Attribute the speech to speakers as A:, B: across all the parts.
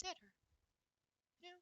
A: Get her. Yeah.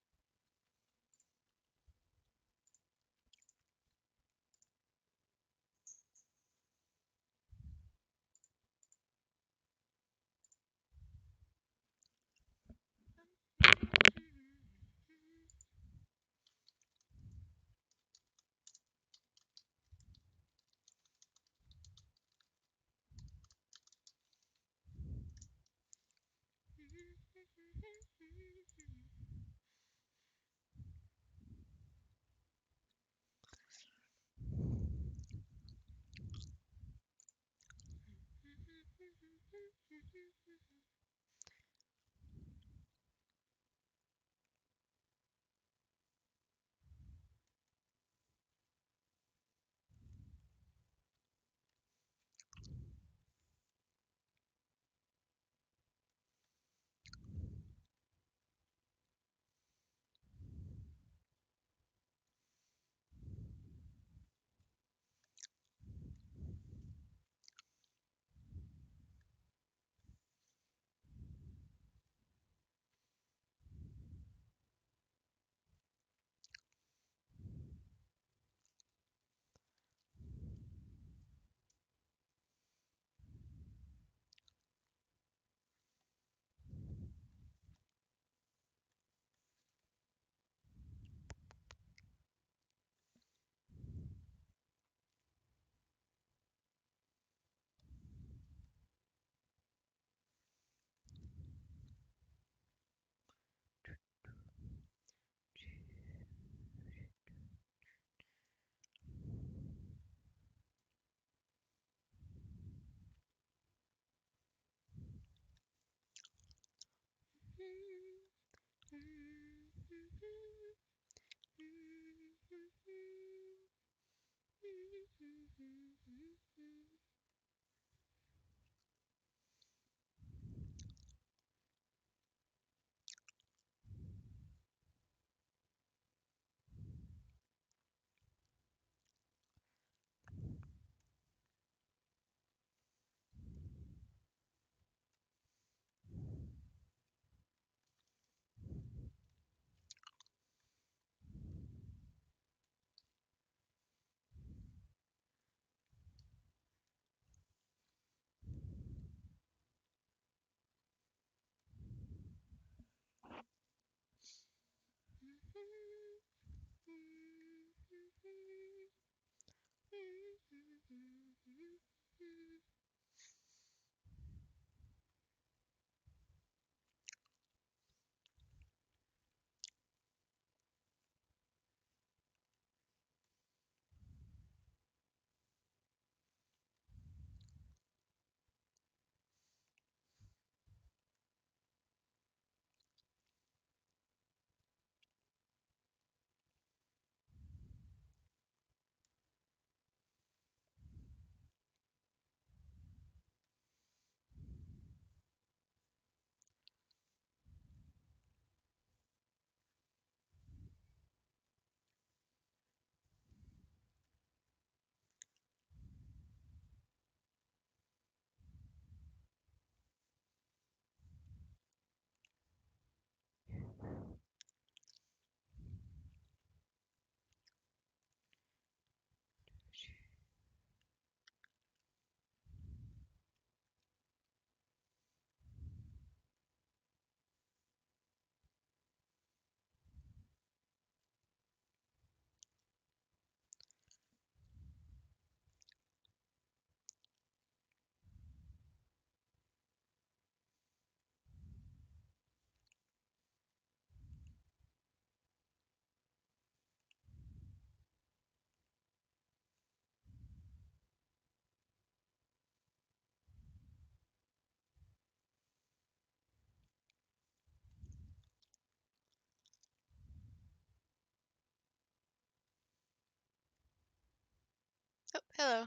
A: Oh, hello.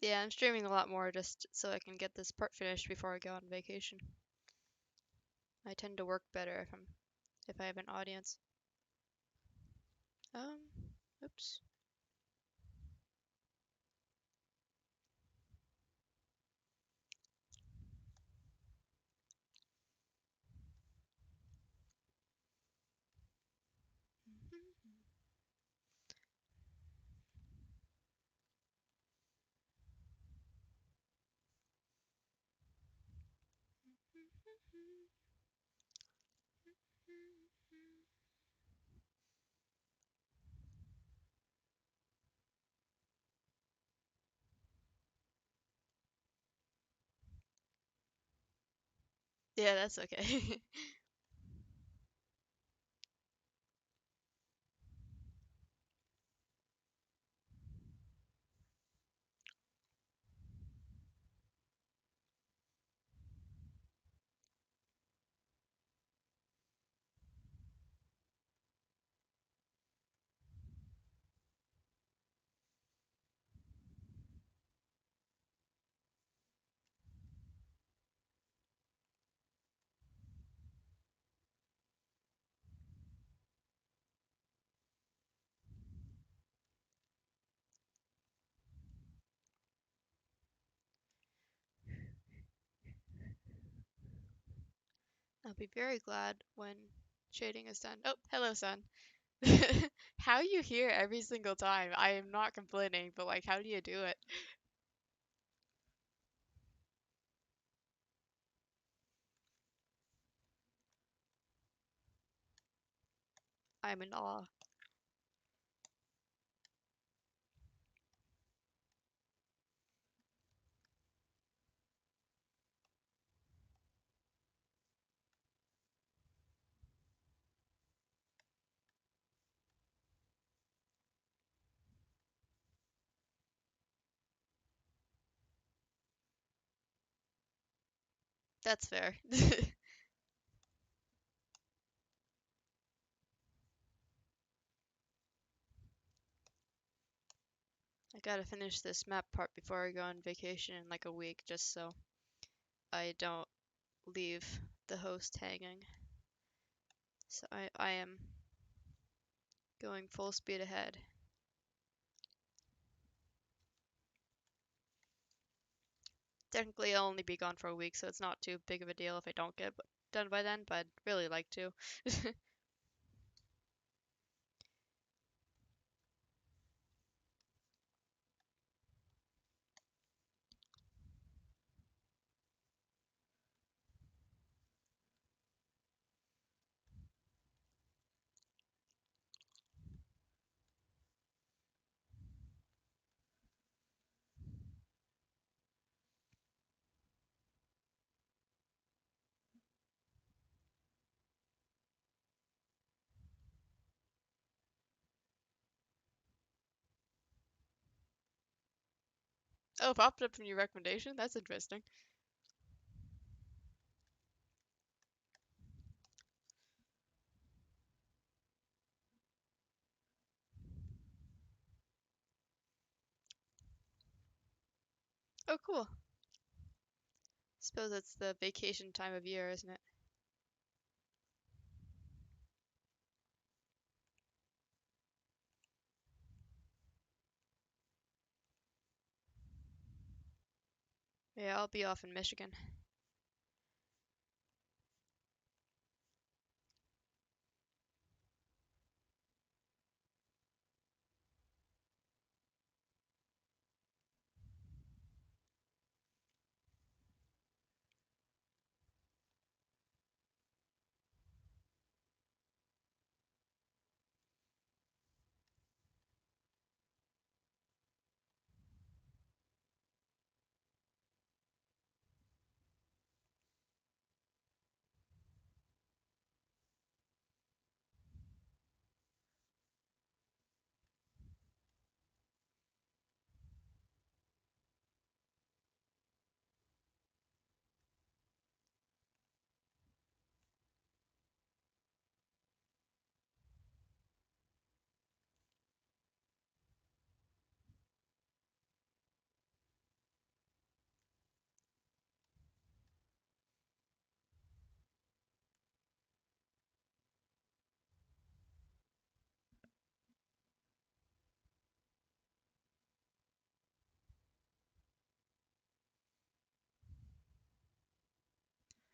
A: Yeah, I'm streaming a lot more just so I can get this part finished before I go on vacation. I tend to work better if I have an audience. Um, oops. Yeah, that's okay. I'll be very glad when shading is done. Oh, hello, sun. How you here every single time? I am not complaining, but like, how do you do it? I'm in awe. That's fair. I gotta finish this map part before I go on vacation in like a week, just so I don't leave the host hanging. So I am going full speed ahead. Technically, I'll only be gone for a week, so it's not too big of a deal if I don't get done by then, but I'd really like to. Oh, popped up from your recommendation? That's interesting. Oh, cool. Suppose it's the vacation time of year, isn't it? Yeah, I'll be off in Michigan.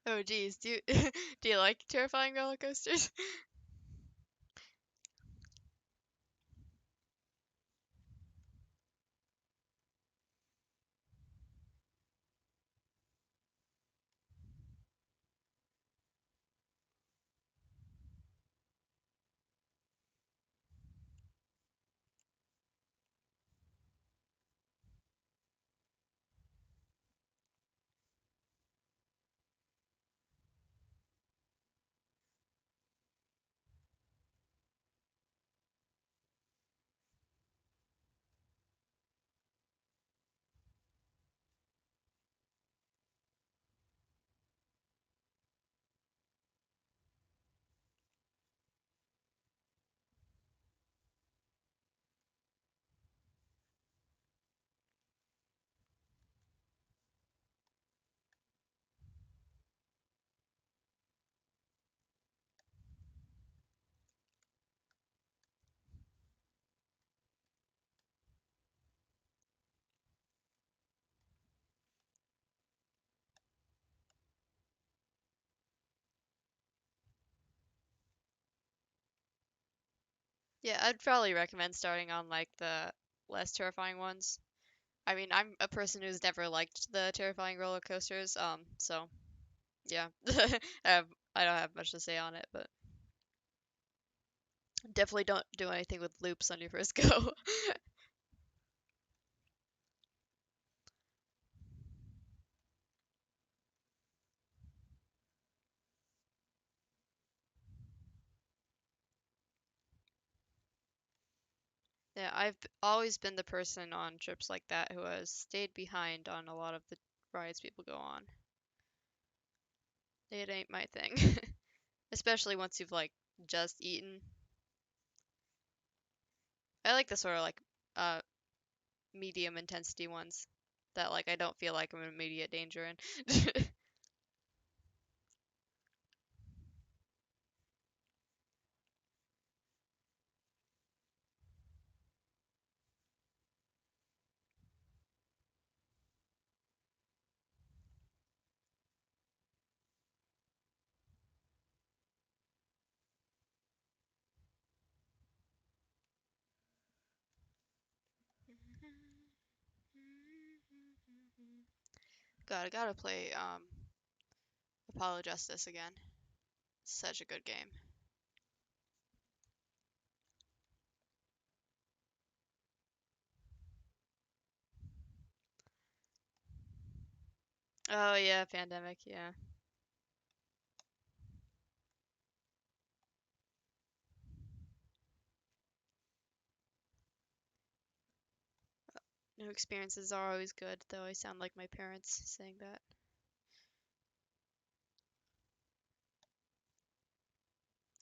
A: Oh, geez, do you do you like terrifying roller coasters? Yeah, I'd probably recommend starting on like the less terrifying ones. I mean, I'm a person who's never liked the terrifying roller coasters, so yeah, I don't have much to say on it, but definitely don't do anything with loops on your first go. Yeah, always been the person on trips like that who has stayed behind on a lot of the rides people go on. It ain't my thing, especially once you've like just eaten. I like the sort of like uh medium intensity ones that like I don't feel like I'm in immediate danger in. God, I gotta play Apollo Justice again. Such a good game. Oh yeah, Pandemic, yeah. New experiences are always good, though I sound like my parents saying that.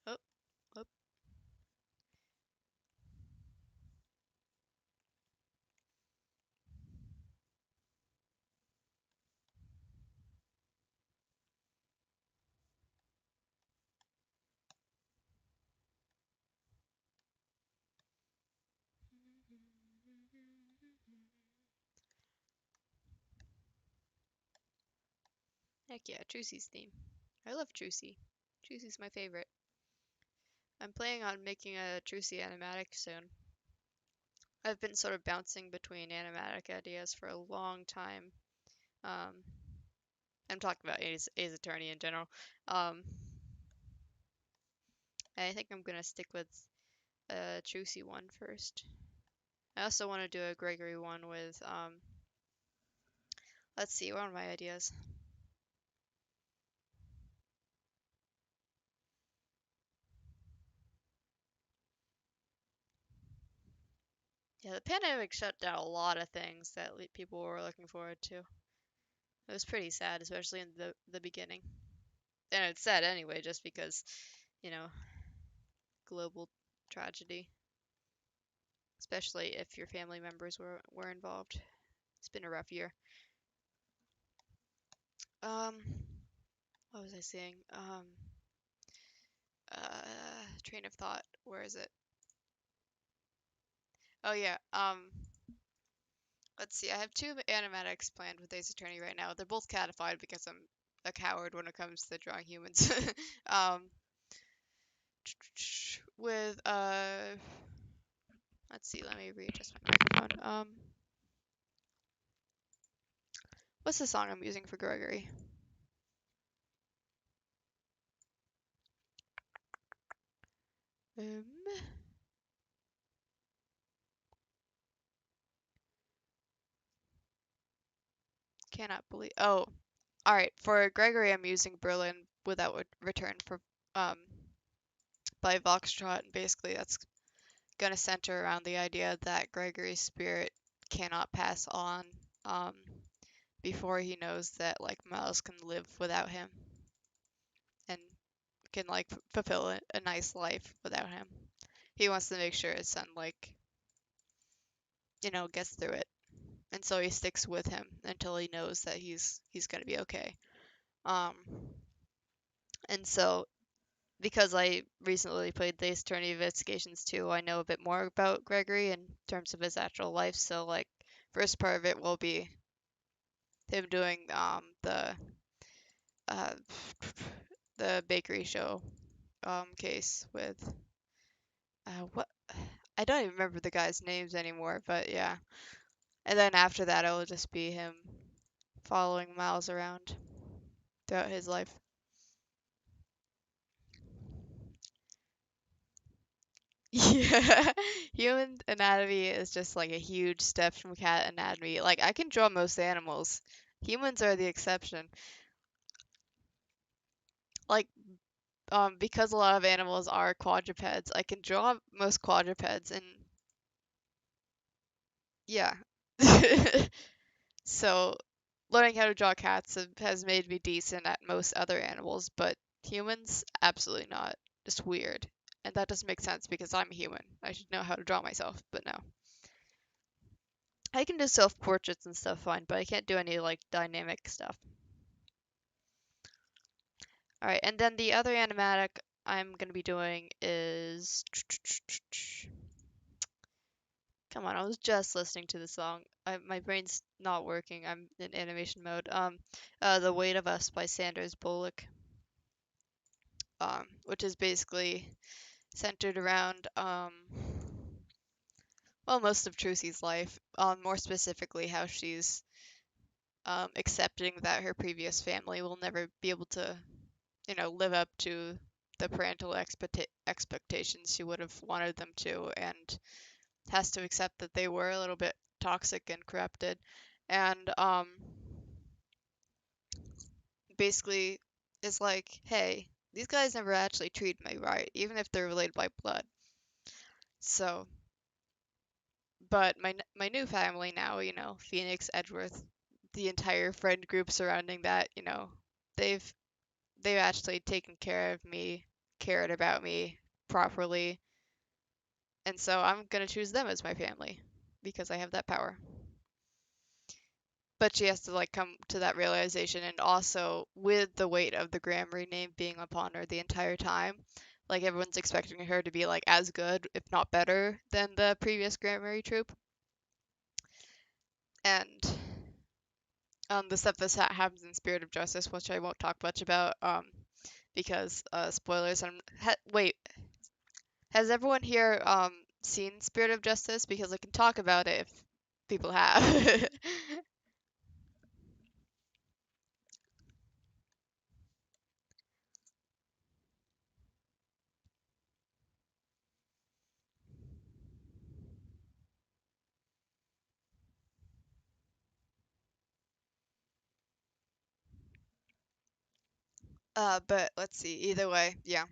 A: Oh, oh. Heck yeah, Trucy's theme. I love Trucy. Trucy's my favorite. I'm planning on making a Trucy animatic soon. I've been sort of bouncing between animatic ideas for a long time. Um, I'm talking about Ace Attorney in general. Um, I think I'm gonna stick with a Trucy one first. I also want to do a Gregory one with, let's see, what are my ideas? Yeah, the pandemic shut down a lot of things that people were looking forward to. It was pretty sad, especially in the beginning. And it's sad anyway, just because, you know, global tragedy, especially if your family members were involved. It's been a rough year. Um, what was I saying? Train of thought. Where is it? Oh yeah. Let's see. I have two animatics planned with Ace Attorney right now. They're both catified because I'm a coward when it comes to drawing humans. um, with let's see. Let me readjust my microphone. What's the song I'm using for Gregory? Um, cannot believe. Oh, all right. For Gregory, I'm using Berlin Without Return for um by Voxtrot, and basically that's gonna center around the idea that Gregory's spirit cannot pass on um before he knows that like Miles can live without him and can like fulfill a nice life without him. He wants to make sure his son like gets through it, and so he sticks with him until he knows that he's gonna be okay. Um, and so because I recently played the Ace Attorney Investigations too, I know a bit more about Gregory in terms of his actual life. So like, first part of it will be him doing uh the bakery show case with what I don't even remember the guys' names anymore, but yeah. And then after that, it'll just be him following Miles around throughout his life. Yeah, human anatomy is just like a huge step from cat anatomy. Like I can draw most animals. Humans are the exception. Like because a lot of animals are quadrupeds, I can draw most quadrupeds and yeah. So learning how to draw cats has made me decent at most other animals, but humans, absolutely not. Just weird. And that doesn't make sense because I'm a human. I should know how to draw myself, but no. I can do self-portraits and stuff fine, but I can't do any like dynamic stuff. All right, and then the other animatic I'm gonna be doing is come on, I was just listening to the song. My brain's not working. I'm in animation mode. The Weight of Us by Sanders Bullock. Which is basically centered around well, most of Trucy's life. More specifically, how she's accepting that her previous family will never be able to, live up to the parental expectations she would have wanted them to, and has to accept that they were a little bit toxic and corrupted, and basically is like, hey, these guys never actually treated me right, even if they're related by blood. So, but my new family now, Phoenix, Edgeworth, the entire friend group surrounding that, they've they've actually taken care of me, cared about me properly, and so I'm gonna choose them as my family because I have that power. But she has to like come to that realization, and also with the weight of the Grammarly name being upon her the entire time, like everyone's expecting her to be like as good, if not better, than the previous Grammarly troop. And the stuff that happens in Spirit of Justice, which I won't talk much about, because spoilers. Wait, has everyone here seen Spirit of Justice? Because I can talk about it if people have. But let's see. Either way, yeah.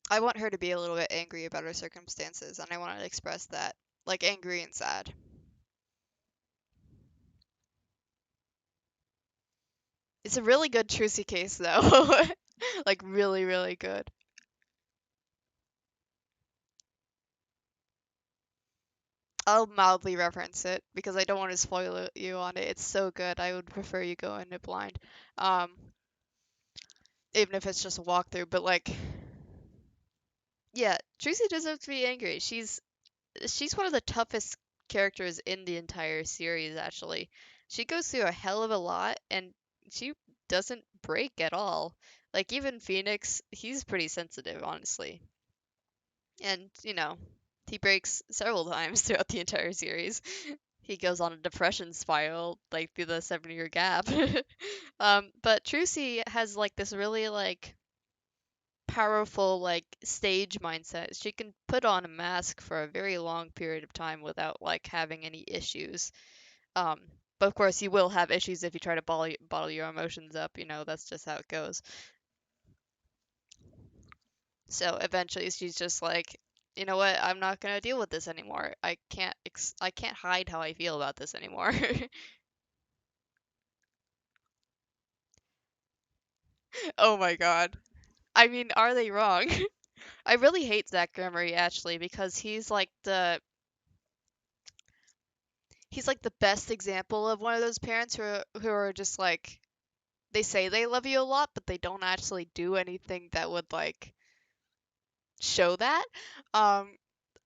A: I want her to be a little bit angry about her circumstances, and I want to express that, like angry and sad. It's a really good Trucy case, though. Like really, really good. I'll mildly reference it because I don't want to spoil you on it. It's so good. I would prefer you go in it blind. Um, Even if it's just a walkthrough, but like, yeah, Trucy deserves to be angry. She's one of the toughest characters in the entire series, actually. She goes through a hell of a lot, and she doesn't break at all. Like, even Phoenix, he's pretty sensitive, honestly. And, he breaks several times throughout the entire series. He goes on a depression spiral, like, through the 7-year gap. But Trucy has, like, this really, like, powerful like stage mindset. She can put on a mask for a very long period of time without like having any issues. Um, but of course you will have issues if you try to bottle your emotions up, that's just how it goes. So eventually she's just like, you know what? I'm not gonna deal with this anymore. I can't hide how I feel about this anymore. Oh my god. I mean, are they wrong? I really hate Zach Gremery actually because he's like the best example of one of those parents who are just like they say they love you a lot, but they don't actually do anything that would like show that. Um,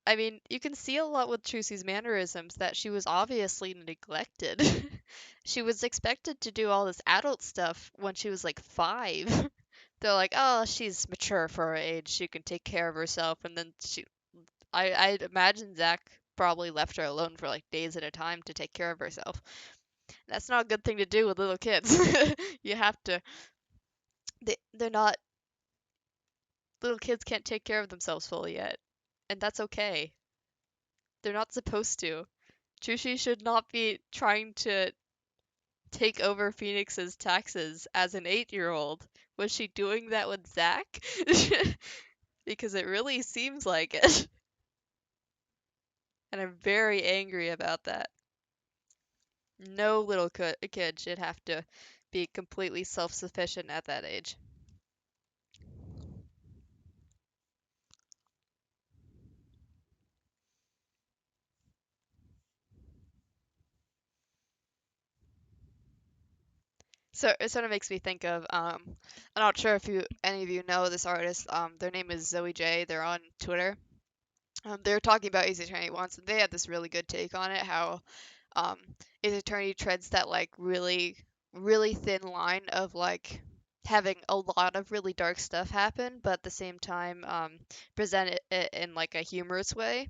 A: I mean, you can see a lot with Trucy's mannerisms that she was obviously neglected. She was expected to do all this adult stuff when she was like 5. they're like, oh, she's mature for her age. She can take care of herself. And then I'd imagine Zach probably left her alone for like days at a time to take care of herself. That's not a good thing to do with little kids. You have to, they're not, little kids can't take care of themselves fully yet. And that's okay. They're not supposed to. Chushi should not be trying to take over Phoenix's taxes as an 8-year-old. Was she doing that with Zach? Because it really seems like it. And I'm very angry about that. No little kid should have to be completely self-sufficient at that age. So it sort of makes me think of I'm not sure if any of you know this artist. Their name is Zoe J. They're on Twitter. They were talking about Ace Attorney once, and they had this really good take on it. How um, Ace Attorney treads that like really, really thin line of like having a lot of really dark stuff happen, but at the same time present it in like a humorous way,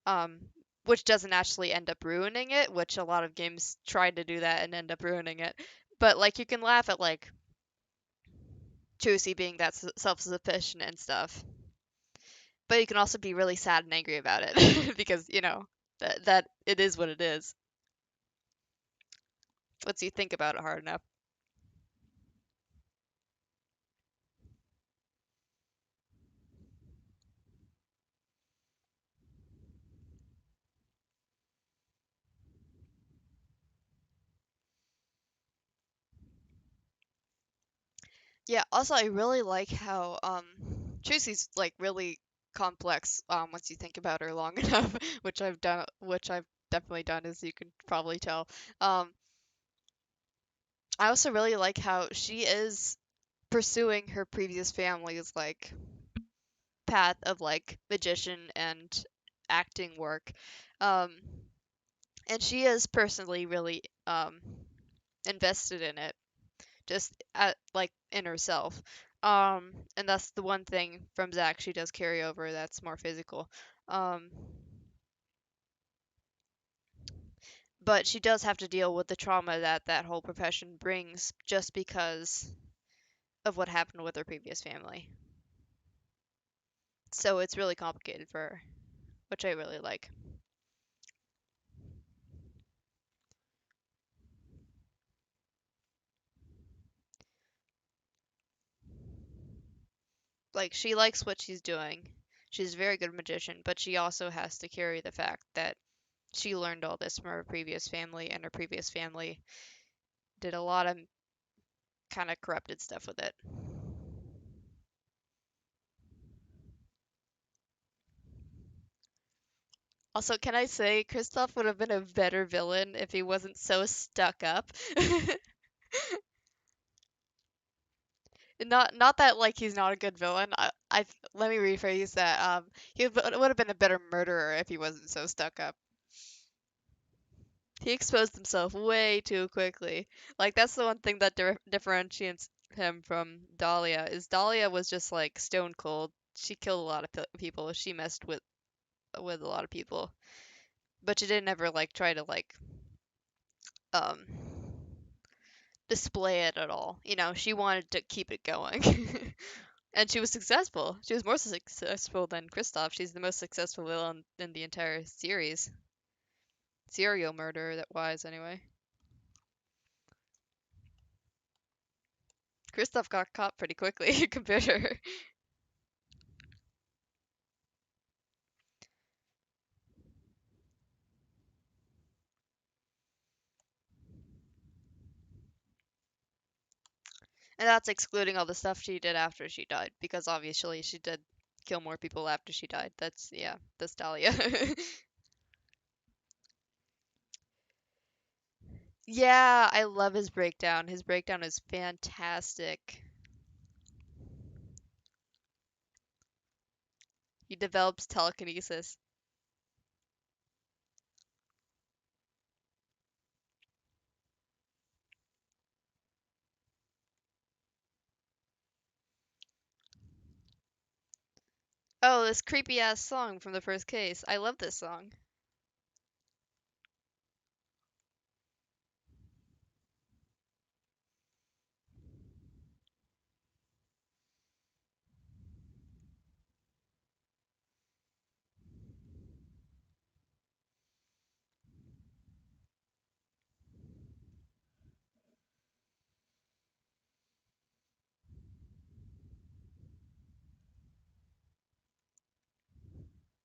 A: um, which doesn't actually end up ruining it, which a lot of games try to do that and end up ruining it. But like you can laugh at like Chusi being that self-sufficient and stuff, but you can also be really sad and angry about it because that it is what it is. Once you think about it hard enough. Yeah, also I really like how Tracy's like really complex once you think about her long enough, which I've definitely done as you can probably tell. Um I also really like how she is pursuing her previous family's like path of like magician and acting work. Um and she is personally really invested in it just like in herself. And that's the one thing from Zach she does carry over that's more physical. Um, but she does have to deal with the trauma that that whole profession brings just because of what happened with her previous family. So it's really complicated for her, which I really like. Like she likes what she's doing. She's a very good magician, but she also has to carry the fact that she learned all this from her previous family, and her previous family did a lot of kind of corrupted stuff with it. Also, can I say Kristoff would have been a better villain if he wasn't so stuck up? Not that like he's not a good villain. I let me rephrase that. He would have been a better murderer if he wasn't so stuck up. He exposed himself way too quickly. Like that's the one thing that differentiates him from Dahlia is Dahlia was just like stone cold. She killed a lot of people. She messed with a lot of people, but she didn't ever like try to like um display it at all. She wanted to keep it going. And she was successful. She was more successful than Kristoff. She's the most successful villain in the entire series. Serial murderer, that wise, anyway. Kristoff got caught pretty quickly compared to her. And that's excluding all the stuff she did after she died, because obviously she did kill more people after she died. Yeah, that's Dahlia. Yeah, I love his breakdown. His breakdown is fantastic. He develops telekinesis. Oh, this creepy ass song from the first case. I love this song.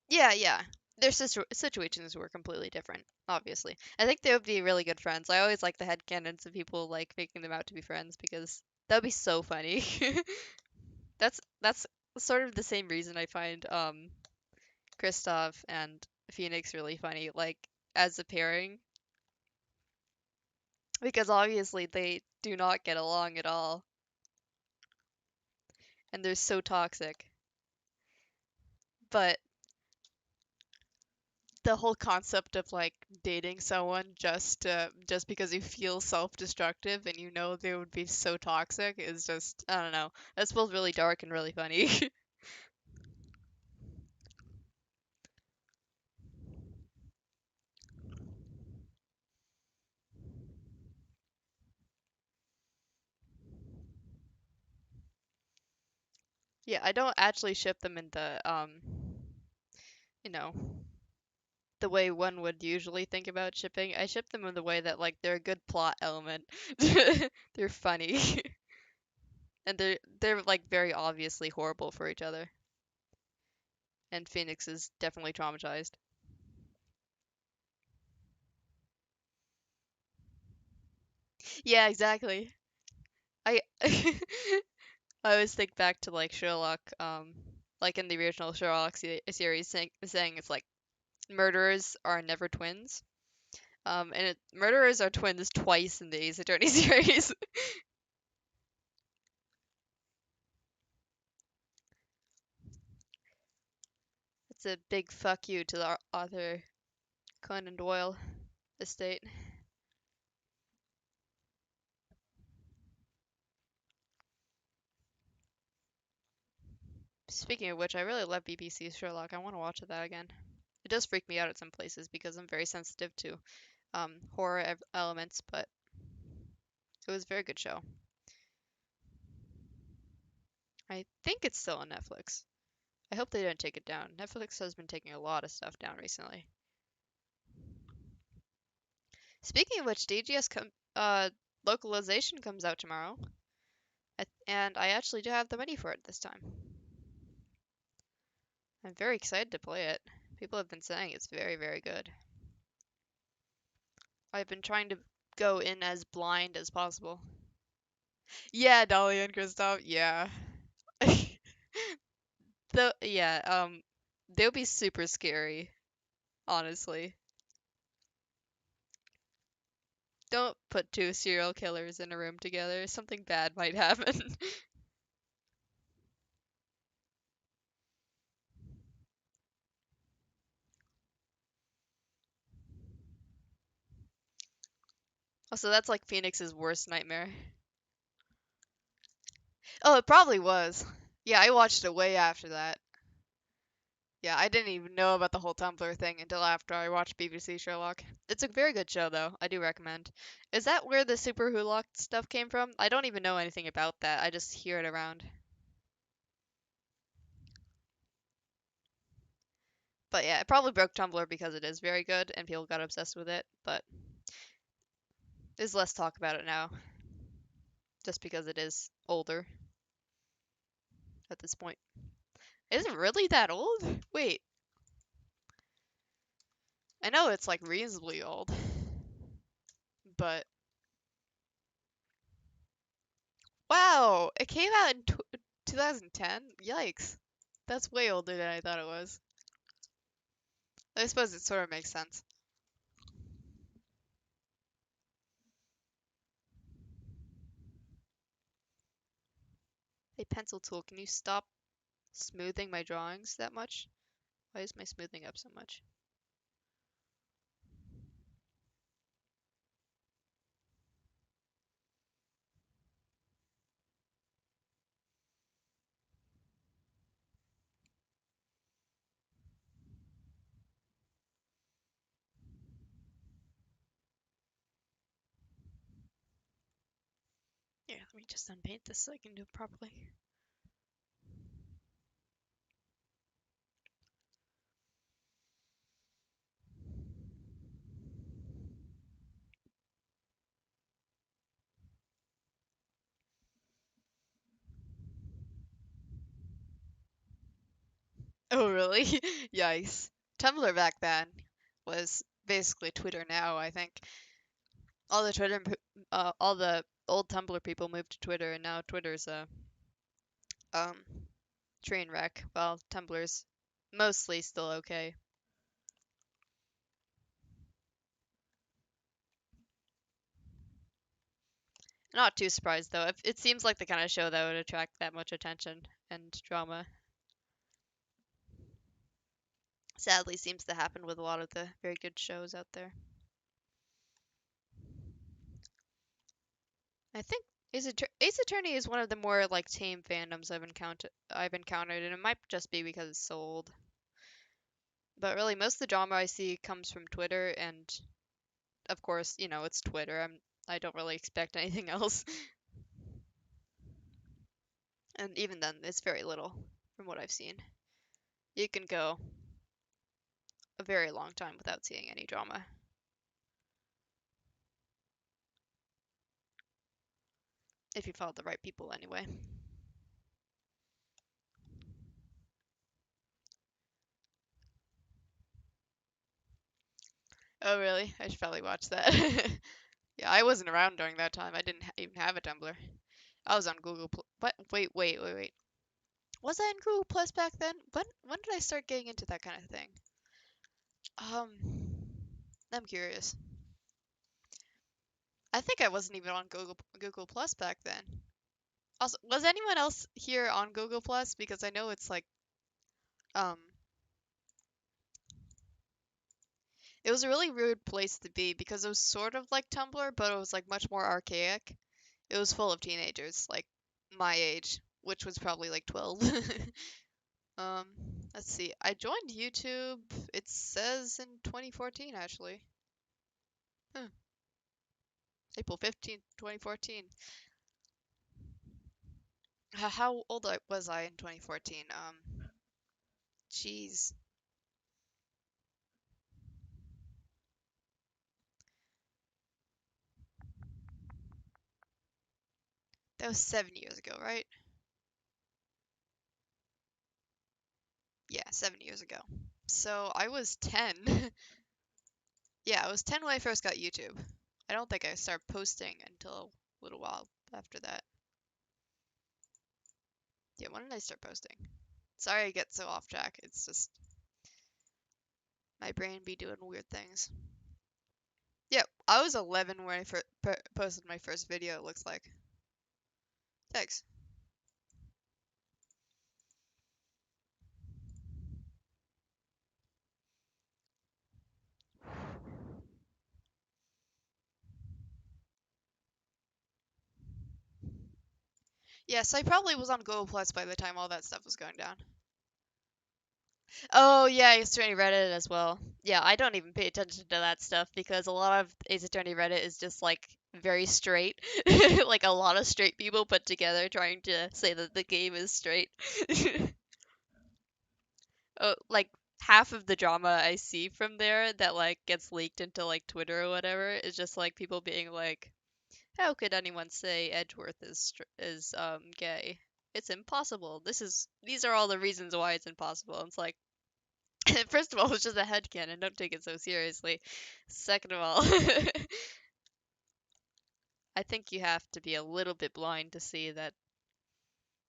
A: Yeah, yeah. Their situations were completely different, obviously. I think they would be really good friends. I always like the headcanons of people like making them out to be friends because that would be so funny. That's sort of the same reason I find Kristoff and Phoenix really funny, like as a pairing, because obviously they do not get along at all and they're so toxic. But the whole concept of like dating someone just because you feel self-destructive and you know they would be so toxic is just I don't know. That's both really dark and really funny. Yeah, I don't actually ship them in the you know, the way one would usually think about shipping. I ship them in the way that like they're a good plot element. They're funny. And they're like very obviously horrible for each other. And Phoenix is definitely traumatized. Yeah, exactly. I I always think back to like Sherlock, like in the original Sherlock series, saying it's like murderers are never twins. Murderers are twins twice in the Ace Attorney series. It's a big fuck you to the Arthur Conan Doyle estate. Speaking of which, I really love BBC's Sherlock. I want to watch that again. It does freak me out at some places because I'm very sensitive to horror elements, but it was a very good show. I think it's still on Netflix. I hope they don't take it down. Netflix has been taking a lot of stuff down recently. Speaking of which, localization comes out tomorrow, and I actually do have the money for it this time. I'm very excited to play it. People have been saying it's very, very good. I've been trying to go in as blind as possible. Yeah, Dolly and Kristoff, yeah. They'll be super scary, honestly. Don't put two serial killers in a room together. Something bad might happen. Also, that's like Phoenix's worst nightmare. Oh, it probably was. Yeah, I watched it way after that. Yeah, I didn't even know about the whole Tumblr thing until after I watched BBC Sherlock. It's a very good show, though. I do recommend. Is that where the Super Hulock stuff came from? I don't even know anything about that. I just hear it around. But yeah, it probably broke Tumblr because it is very good and people got obsessed with it. But there's less talk about it now, just because it is older at this point. Is it really that old? Wait, I know it's like reasonably old, but wow, it came out in 2010? Yikes. That's way older than I thought it was. I suppose it sort of makes sense. Hey, pencil tool, can you stop smoothing my drawings that much? Why is my smoothing up so much? Here, let me just unpaint this so I can do it properly. Oh, really? Yikes. Tumblr back then was basically Twitter now, I think. All the all the old Tumblr people moved to Twitter, and now Twitter's a um train wreck. Well, Tumblr's mostly still okay. Not too surprised though. It seems like the kind of show that would attract that much attention and drama. Sadly, seems to happen with a lot of the very good shows out there. I think Ace Attorney is one of the more like tame fandoms I've encountered, and it might just be because it's so old. But really, most of the drama I see comes from Twitter, and of course, it's Twitter. I don't really expect anything else, and even then, it's very little from what I've seen. You can go a very long time without seeing any drama. If you follow the right people, anyway. Oh, really? I should probably watch that. Yeah, I wasn't around during that time. I didn't even have a Tumblr. I was on Google. What? Wait. Was I in Google Plus back then? When did I start getting into that kind of thing? Um, I'm curious. I think I wasn't even on Google Plus back then. Also, was anyone else here on Google Plus? Because I know it's like um, it was a really weird place to be because it was sort of like Tumblr, but it was like much more archaic. It was full of teenagers, like my age, which was probably like 12. Um, let's see. I joined YouTube, it says in 2014 actually. Huh. April 15th, 2014. How old was I in 2014? Jeez. That was 7 years ago, right? Yeah, 7 years ago. So I was 10. Yeah, I was 10 when I first got YouTube. I don't think I started posting until a little while after that. Yeah, when did I start posting? Sorry I get so off track. It's just my brain be doing weird things. Yeah, I was 11 when I posted my first video, it looks like. Thanks. Yes, I probably was on Google Plus by the time all that stuff was going down. Oh yeah, Ace Attorney Reddit as well. Yeah, I don't even pay attention to that stuff because a lot of Ace Attorney Reddit is just like very straight, like a lot of straight people put together trying to say that the game is straight. Oh, like half of the drama I see from there that like gets leaked into like Twitter or whatever is just like people being like, "How could anyone say Edgeworth is gay? It's impossible. These are all the reasons why it's impossible." And it's like, first of all, it's just a headcanon. Don't take it so seriously. Second of all, I think you have to be a little bit blind to see that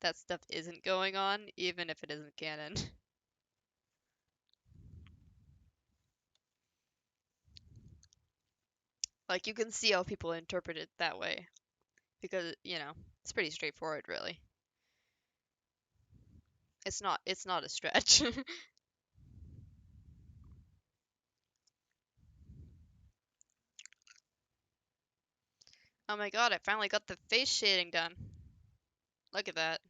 A: that stuff isn't going on, even if it isn't canon. Like, you can see how people interpret it that way, because, it's pretty straightforward, really. It's not a stretch. Oh my god, I finally got the face shading done. Look at that.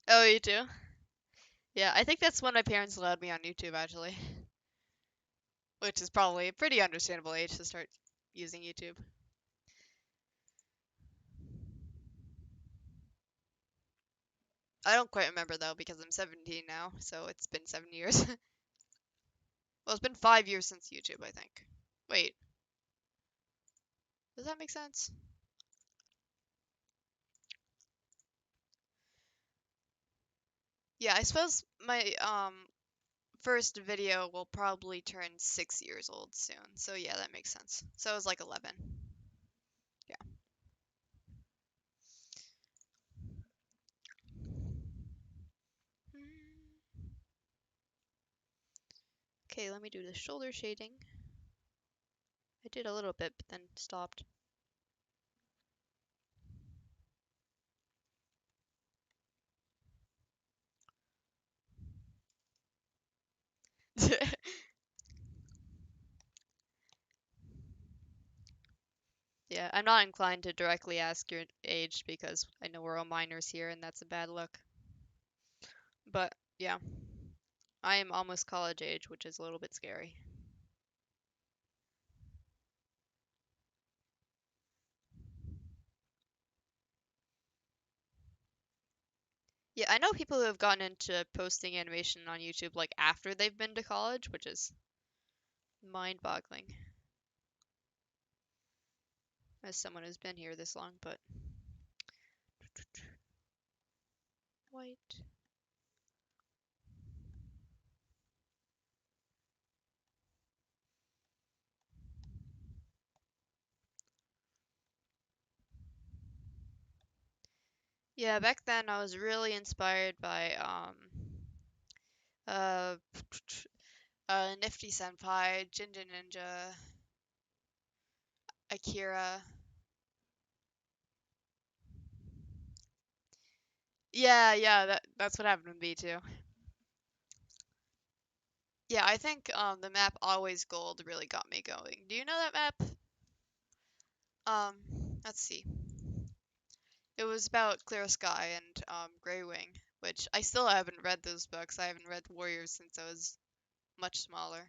A: Oh, you too? Yeah, I think that's when my parents allowed me on YouTube, actually. which is probably a pretty understandable age to start using YouTube. I don't quite remember though because I'm 17 now, so it's been 7 years. Well, it's been 5 years since YouTube, I think. Wait, does that make sense? Yeah, I suppose my first video will probably turn 6 years old soon. So yeah, that makes sense. So it was like 11. Yeah. Okay, let me do the shoulder shading. I did a little bit, but then stopped. Yeah, I'm not inclined to directly ask your age because I know we're all minors here and that's a bad look. But yeah, I am almost college age, which is a little bit scary. Yeah, I know people who have gotten into posting animation on YouTube like after they've been to college, which is mind-boggling as someone who's been here this long, but white. Yeah, back then I was really inspired by uh Nifty Senpai, Jinja Ninja, Akira. Yeah, that's what happened to me too. Yeah, I think the map Always Gold really got me going. Do you know that map? Um, let's see. It was about Clear Sky and Grey Wing, which I still haven't read those books. I haven't read Warriors since I was much smaller.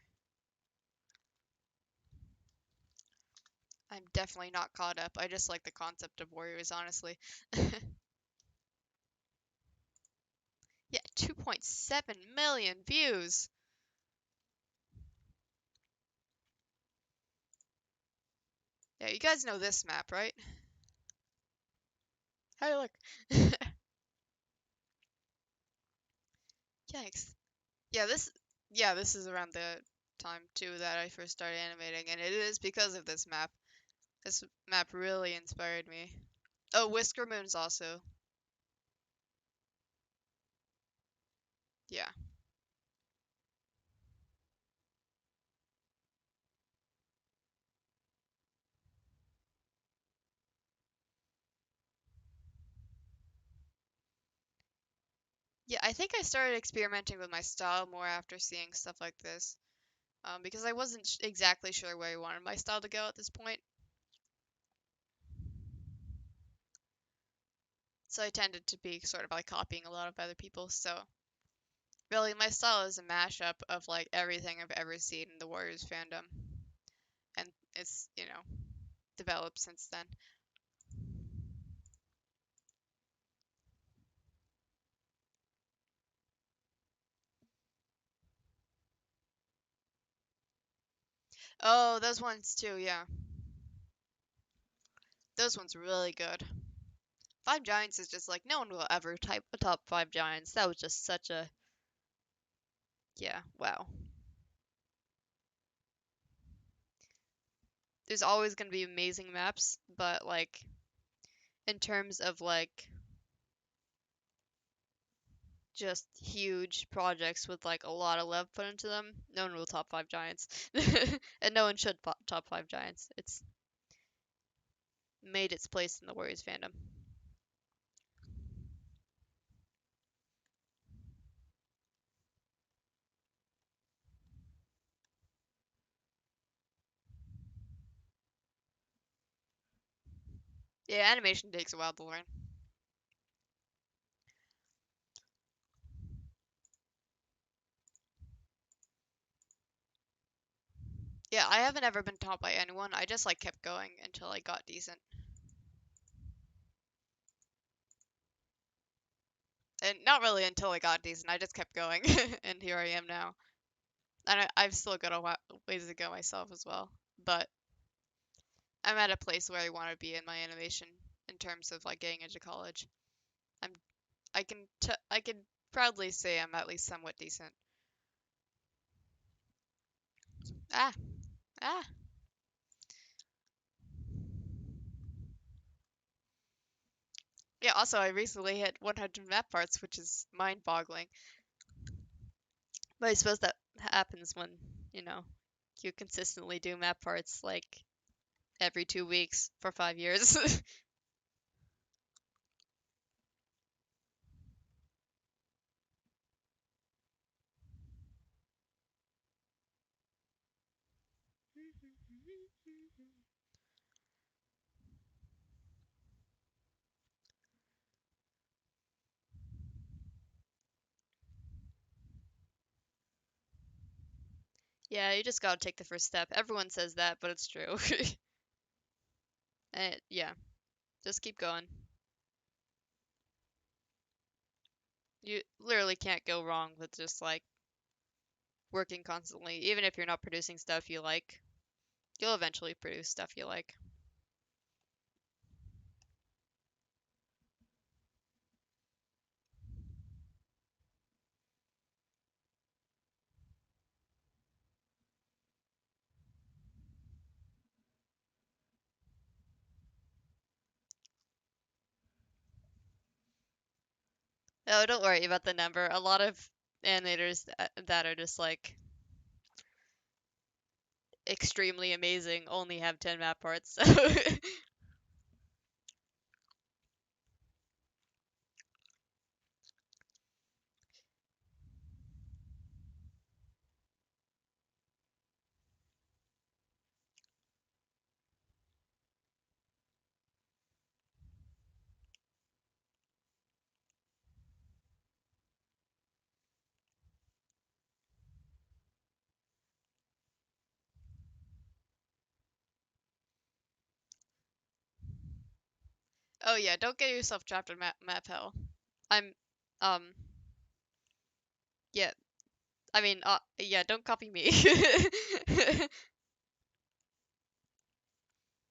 A: I'm definitely not caught up. I just like the concept of Warriors, honestly. Yeah, 2.7 million views. Yeah, you guys know this map, right? Hey, look. Yikes. Yeah, this is around the time too that I first started animating, and it is because of this map. This map really inspired me. Oh, Whisker Moon's also. Yeah. Yeah, I think I started experimenting with my style more after seeing stuff like this. Because I wasn't exactly sure where I wanted my style to go at this point. So I tended to be sort of like copying a lot of other people. So really, my style is a mashup of like everything I've ever seen in the Warriors fandom. And it's, developed since then. Oh, those ones too, yeah. Those ones really good. Five Giants is just like no one will ever type a top five Giants. That was just such a yeah, wow. There's always gonna be amazing maps, but like in terms of like just huge projects with like a lot of love put into them, no one will top five Giants. And no one should top five Giants. It's made its place in the Warriors fandom. Yeah, animation takes a while to learn. Yeah, I haven't ever been taught by anyone. I just like kept going until I got decent. And not really until I got decent. I just kept going, and here I am now. And I've still got ways to go myself as well. But I'm at a place where I want to be in my animation in terms of like getting into college. I'm I can proudly say I'm at least somewhat decent. Ah, ah. Yeah, also I recently hit 100 map parts, which is mind-boggling. But I suppose that happens when, you know, you consistently do map parts like every 2 weeks for 5 years. Yeah, you just gotta take the first step. Everyone says that, but it's true. And yeah, just keep going. You literally can't go wrong with just like working constantly. Even if you're not producing stuff you like, you'll eventually produce stuff you like. Oh, don't worry about the number. A lot of animators that are just like extremely amazing only have 10 map parts. So oh yeah, don't get yourself trapped in map hell. I'm um yeah, I mean yeah, don't copy me.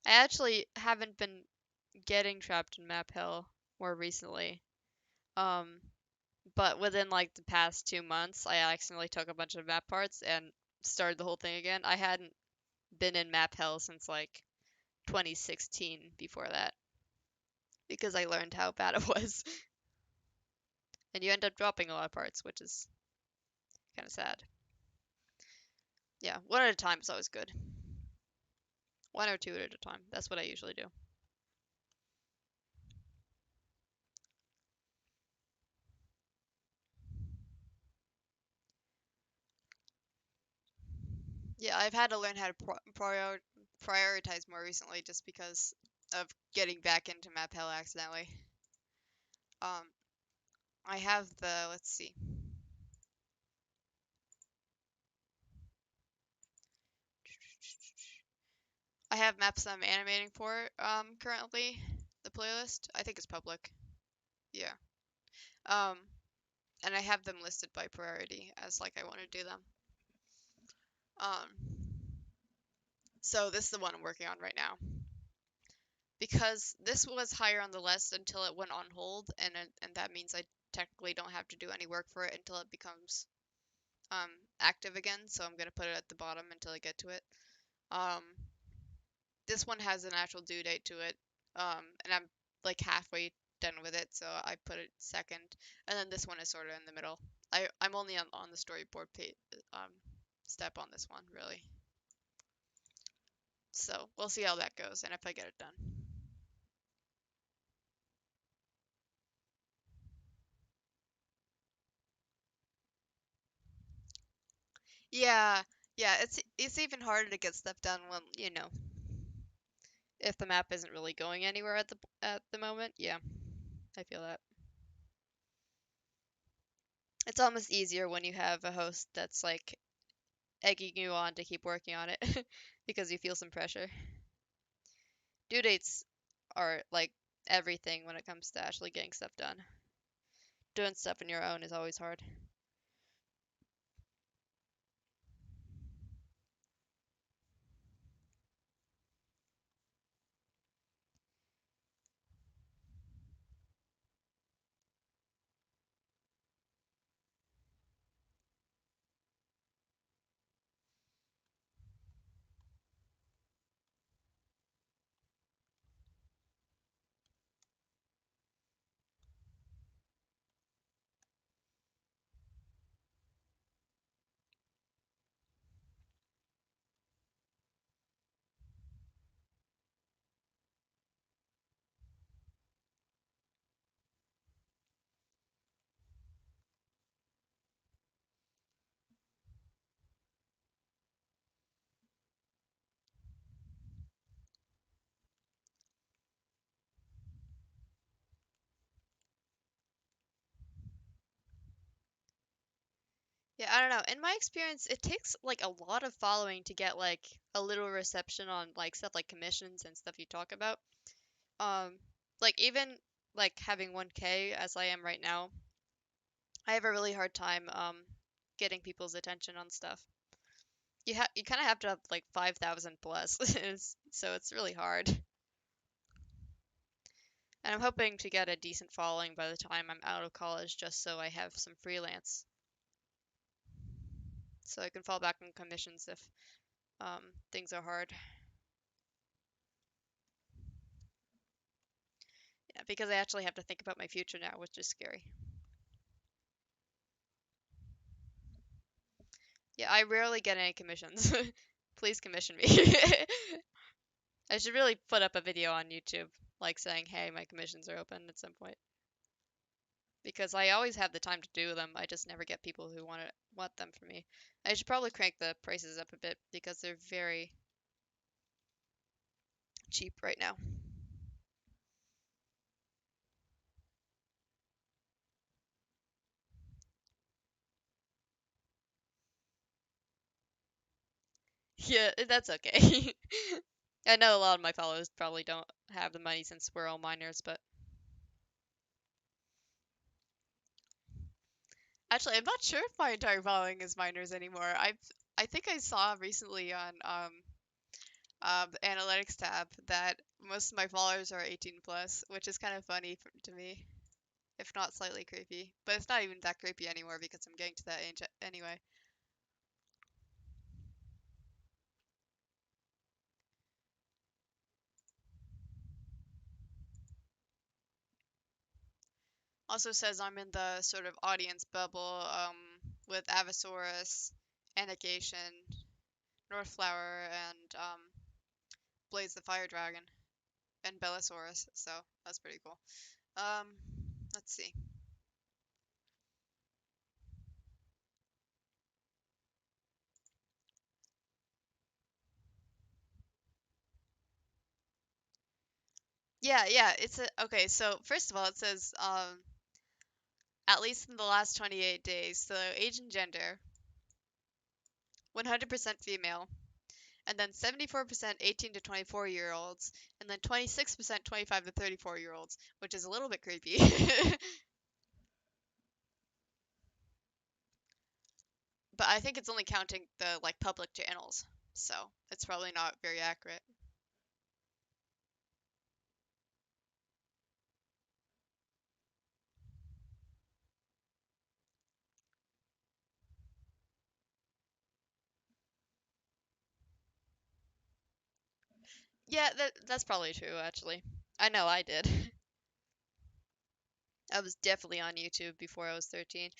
A: I actually haven't been getting trapped in map hell more recently. Um but within like the past 2 months, I accidentally took a bunch of map parts and started the whole thing again. I hadn't been in map hell since like 2016 before that because I learned how bad it was. And you end up dropping a lot of parts, which is kind of sad. Yeah, one at a time is always good. One or two at a time. That's what I usually do. Yeah, I've had to learn how to prioritize more recently just because of getting back into map hell accidentally. Um, I have the, let's see. I have maps that I'm animating for currently. The playlist, I think it's public. Yeah. Um, and I have them listed by priority as like I want to do them. Um, so this is the one I'm working on right now. Because this was higher on the list until it went on hold, and that means I technically don't have to do any work for it until it becomes um active again. So I'm gonna put it at the bottom until I get to it. Um, this one has an actual due date to it, and I'm like halfway done with it, so I put it second, and then this one is sort of in the middle. I'm only on the storyboard um step on this one really. So we'll see how that goes and if I get it done. Yeah, yeah, it's even harder to get stuff done when, if the map isn't really going anywhere at the moment. Yeah, I feel that. It's almost easier when you have a host that's like egging you on to keep working on it because you feel some pressure. Due dates are like everything when it comes to actually getting stuff done. Doing stuff on your own is always hard. Yeah, I don't know. In my experience, it takes like a lot of following to get like a little reception on like stuff like commissions and stuff you talk about. Um, like even like having 1K as I am right now, I have a really hard time getting people's attention on stuff. You kind of have to have like 5,000 plus, so it's really hard. And I'm hoping to get a decent following by the time I'm out of college, just so I have some freelance, so I can fall back on commissions if things are hard. Yeah, because I actually have to think about my future now, which is scary. Yeah, I rarely get any commissions. Please commission me. I should really put up a video on YouTube, like saying, "Hey, my commissions are open" at some point. Because I always have the time to do them. I just never get people who want them for me. I should probably crank the prices up a bit because they're very cheap right now. Yeah, that's okay. I know a lot of my followers probably don't have the money since we're all minors, but actually, I'm not sure if my entire following is minors anymore. I think I saw recently on the analytics tab that most of my followers are 18 plus, which is kind of funny to me, if not slightly creepy. But it's not even that creepy anymore because I'm getting to that age anyway. Also says I'm in the sort of audience bubble with Avosaurus, Anagation, Northflower, and Blaze the Fire Dragon, and Bellasaurus. So that's pretty cool. Um, let's see. Yeah, yeah. It's a okay. So first of all, it says at least in the last 28 days. So age and gender, 100% female, and then 74% 18 to 24-year olds, and then 26% 25 to 34-year olds, which is a little bit creepy. But I think it's only counting the like public channels, so it's probably not very accurate. Yeah, that's probably true actually. I know I did. I was definitely on YouTube before I was 13.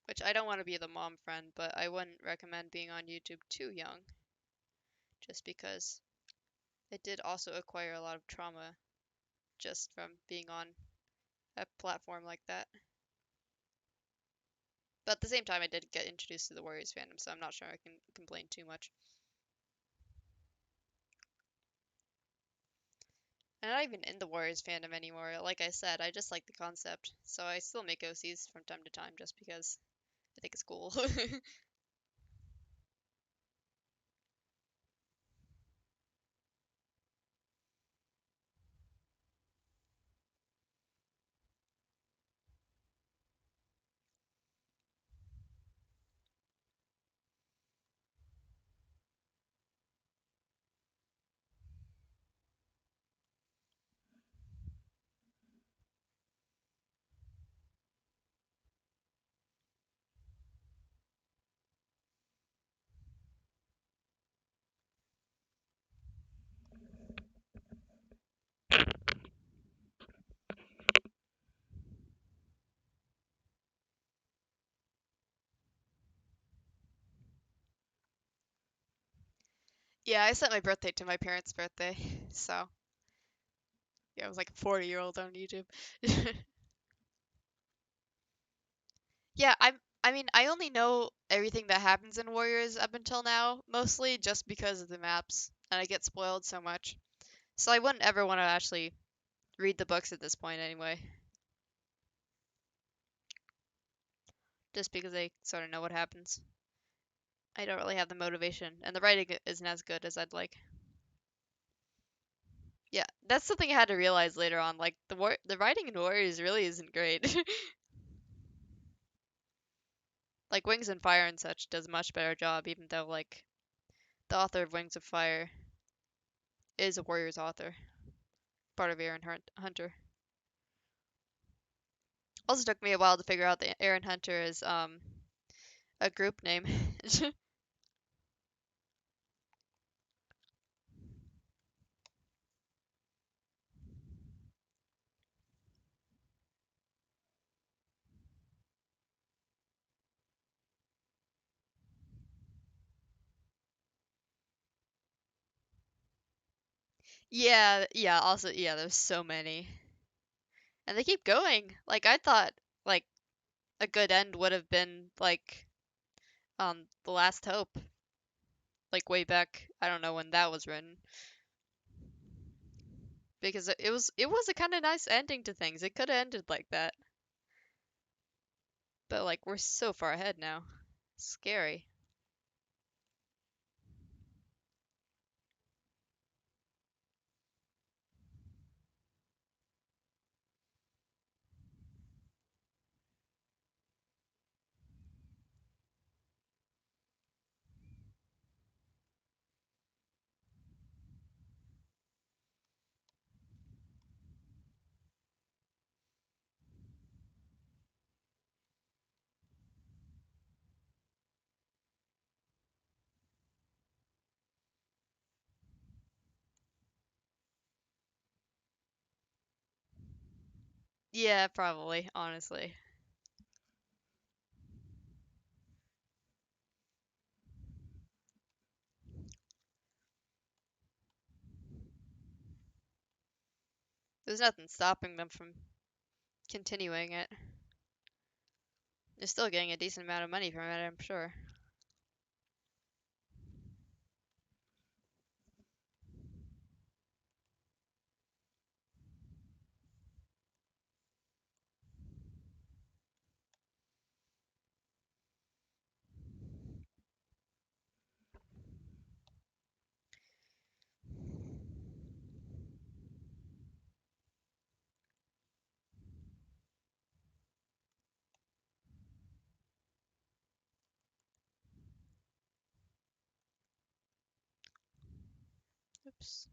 A: Which I don't want to be the mom friend, but I wouldn't recommend being on YouTube too young, just because it did also acquire a lot of trauma just from being on a platform like that. But at the same time, I did get introduced to the Warriors fandom, so I'm not sure I can complain too much. I'm not even in the Warriors fandom anymore. Like I said, I just like the concept. So I still make OCs from time to time just because I think it's cool. Yeah, I set my birthday to my parents' birthday. So, yeah, I was like a 40-year-old on YouTube. Yeah, I mean, I only know everything that happens in Warriors up until now, mostly just because of the maps, and I get spoiled so much. So I wouldn't ever want to actually read the books at this point anyway, just because I sort of know what happens. I don't really have the motivation, and the writing isn't as good as I'd like. Yeah, that's something I had to realize later on. Like the writing in Warriors really isn't great. Like Wings and Fire and such does a much better job, even though like the author of Wings of Fire is a Warriors author, part of Hunter. Also took me a while to figure out that Aaron Hunter is a group name. Yeah, yeah, also yeah, there's so many. And they keep going. Like I thought like a good end would have been like The Last Hope, like way back. I don't know when that was written because it was a kind of nice ending to things. It could have ended like that. But like we're so far ahead now. Scary. Yeah, probably, honestly. There's nothing stopping them from continuing it. They're still getting a decent amount of money from it, I'm sure. Oops.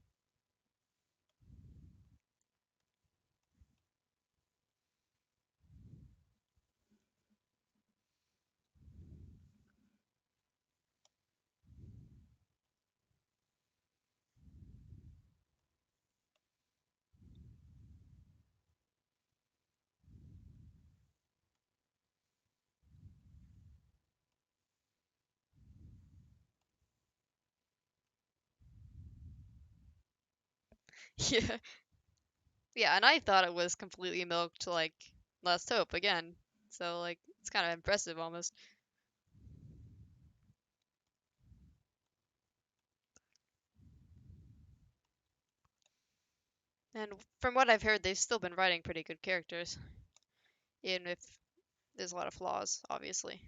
A: Yeah. Yeah, and I thought it was completely milked like Last Hope again. So like it's kind of impressive almost. And from what I've heard, they've still been writing pretty good characters, even if there's a lot of flaws, obviously.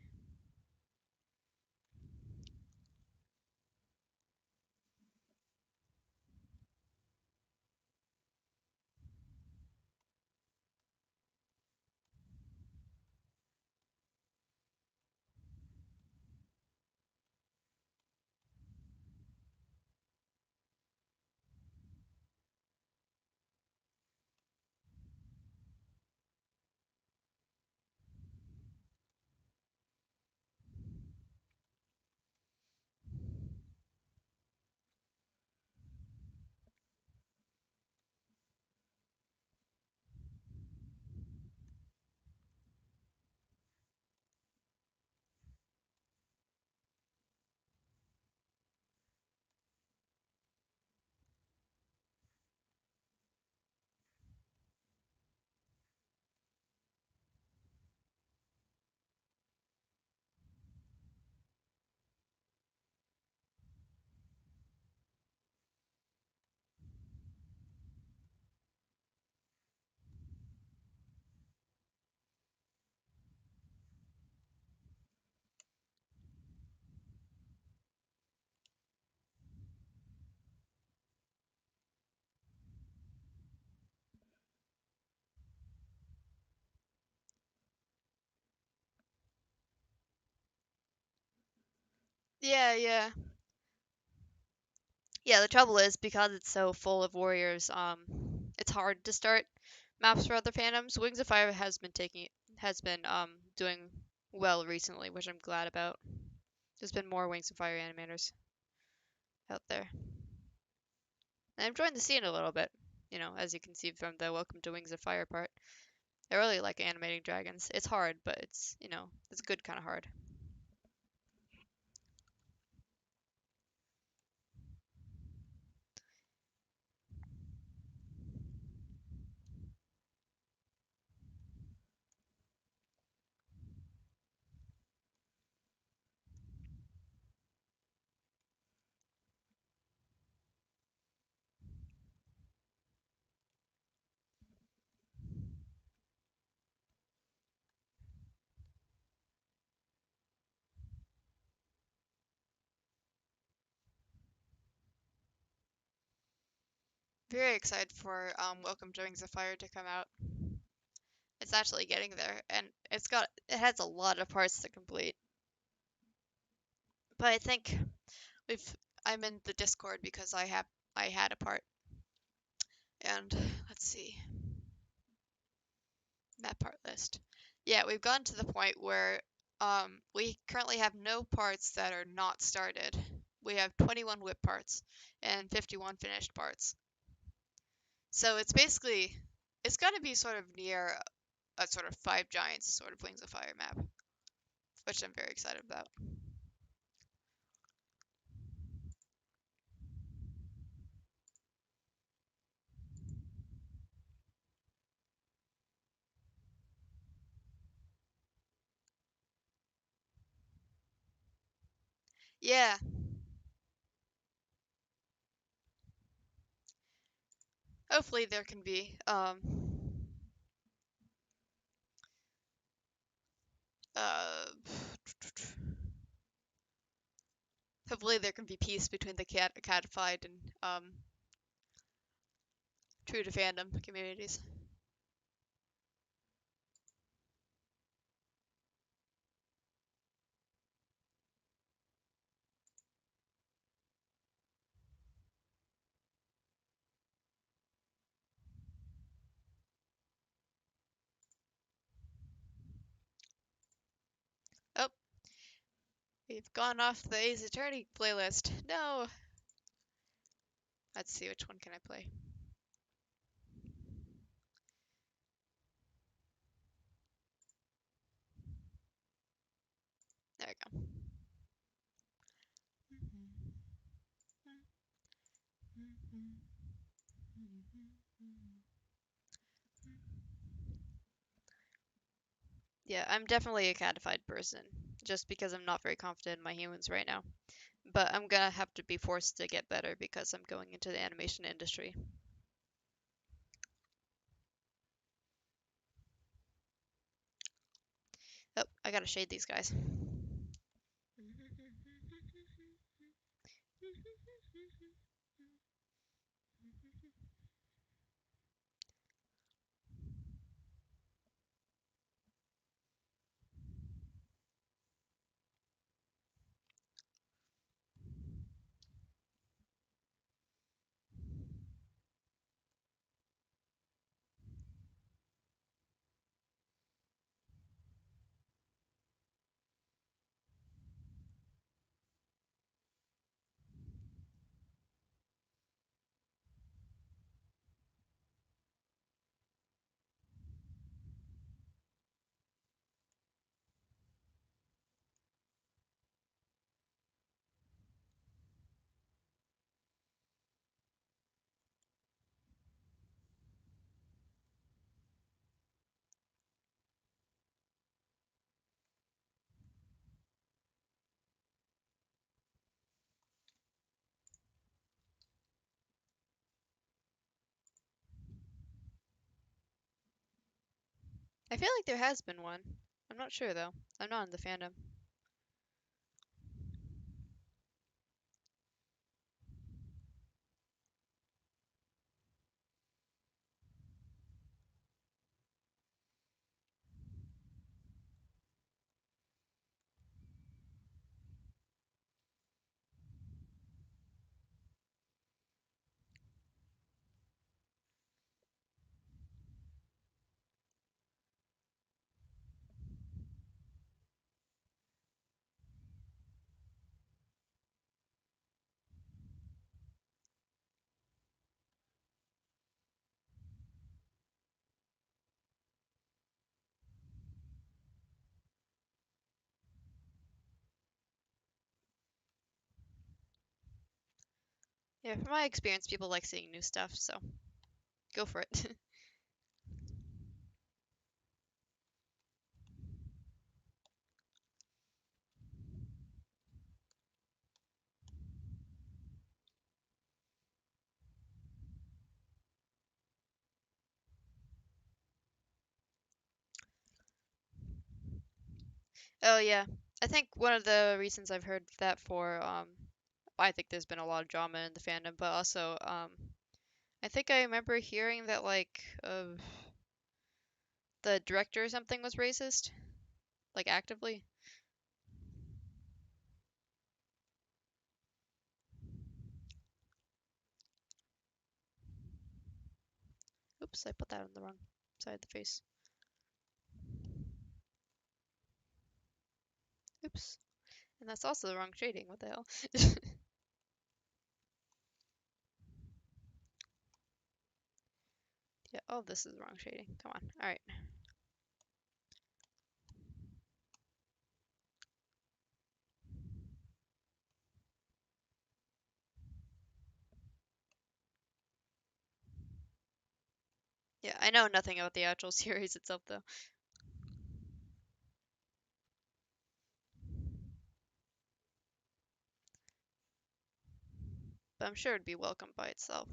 A: Yeah, yeah. Yeah, the trouble is because it's so full of warriors, it's hard to start maps for other fandoms. Wings of Fire has been doing well recently, which I'm glad about. There's been more Wings of Fire animators out there. And I'm enjoying the scene a little bit, as you can see from the Welcome to Wings of Fire part. I really like animating dragons. It's hard, but it's good kind of hard. Very excited for Welcome to Wings of Fire to come out. It's actually getting there, and it has a lot of parts to complete. But I think we've I'm in the Discord because I had a part. And let's see. Map part list. Yeah, we've gotten to the point where we currently have no parts that are not started. We have 21 whip parts and 51 finished parts. So it's gonna be sort of near a sort of Five Giants sort of Wings of Fire map, which I'm very excited about. Yeah, hopefully there can be uh hopefully there can be peace between the catified and true to fandom communities. Oh, we've gone off the Ace Attorney playlist. No. Let's see, which one can I play? There we go. Yeah, I'm definitely a catified person, just because I'm not very confident in my humans right now. But I'm gonna have to be forced to get better because I'm going into the animation industry. I gotta shade these guys. I feel like there has been one. I'm not sure though. I'm not in the fandom. Yeah, from my experience, people like seeing new stuff, so go for it. Oh yeah, I think one of the reasons I've heard that for, I think there's been a lot of drama in the fandom, but also, I think I remember hearing that like the director or something was racist, like actively. Oops, I put that on the wrong side of the face. Oops. And that's also the wrong shading. What the hell? Yeah, oh, this is the wrong shading. Come on. All right. Yeah, I know nothing about the actual series itself though, but I'm sure it'd be welcomed by itself.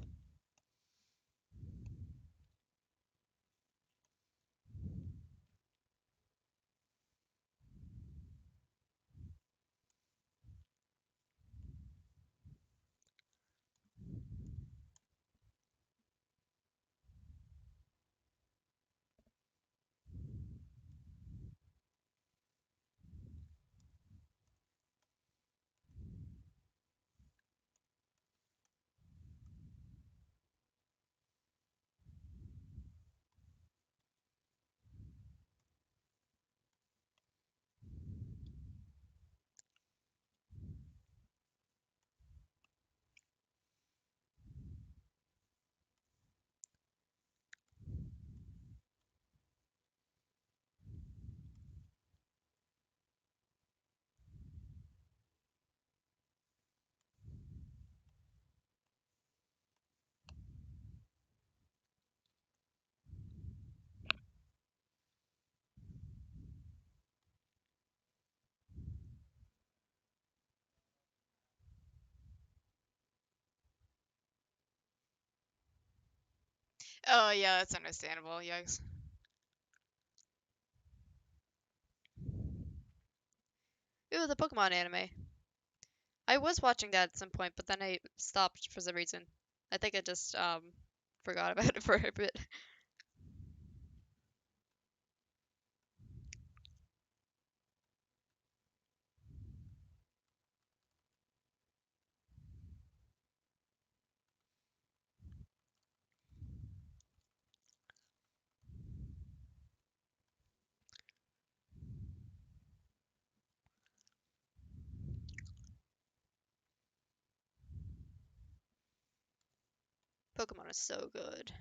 A: Oh yeah, that's understandable. Yikes. Ooh, the Pokemon anime. I was watching that at some point, but then I stopped for some reason. I think I just forgot about it for a bit. Pokemon is so good.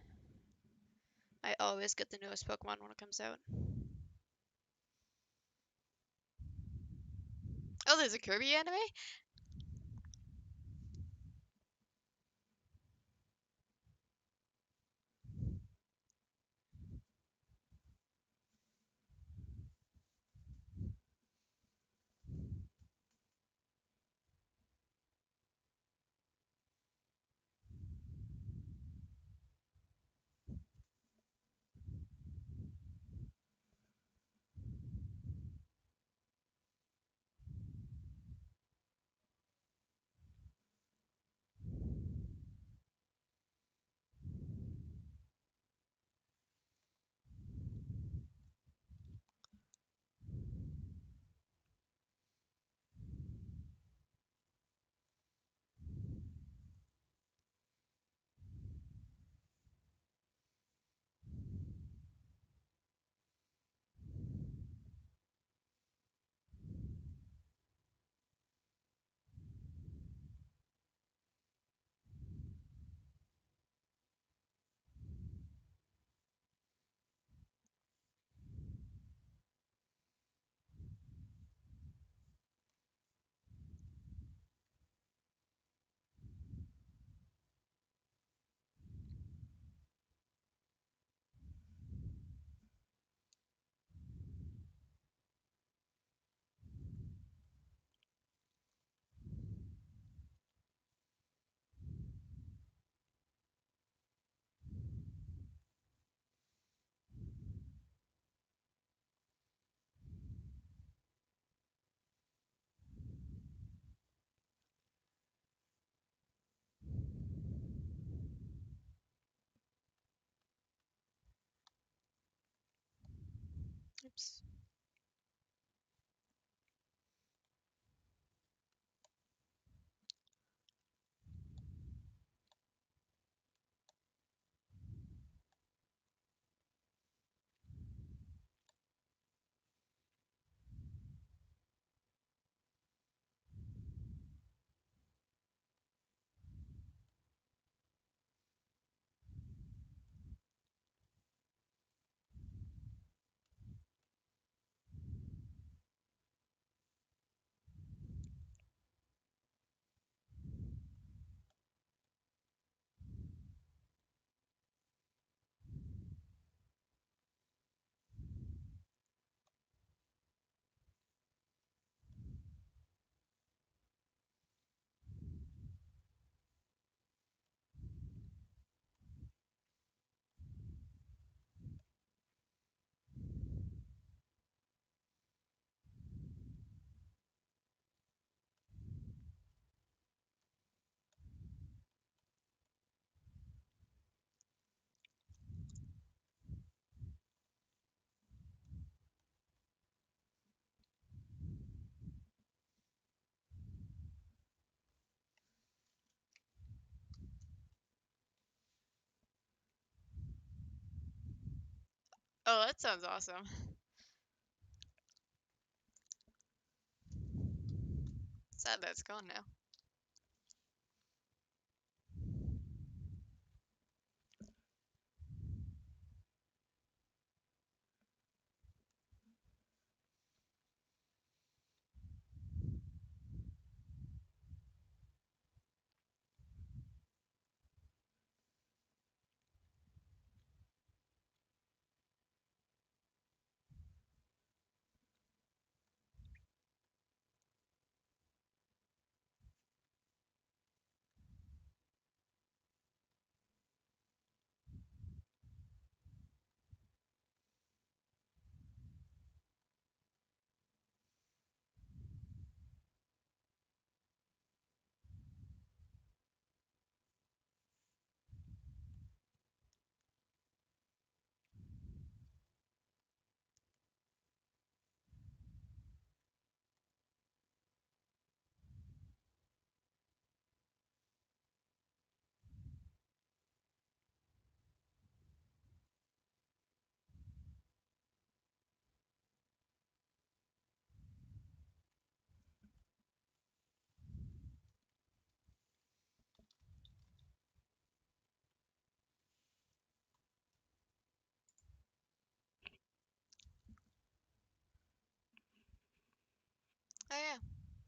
A: I always get the newest Pokemon when it comes out. Oh, there's a Kirby anime? Oops. Oh, that sounds awesome. Sad that it's gone now.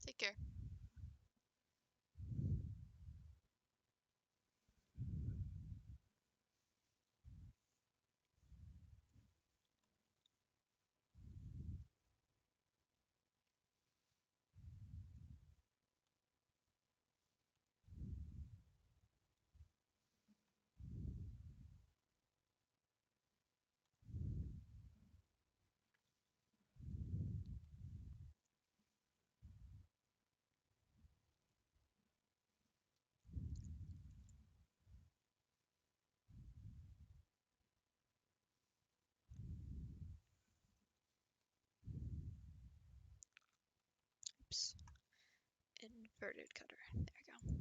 A: Take care. Oops. Inverted cutter. There we go.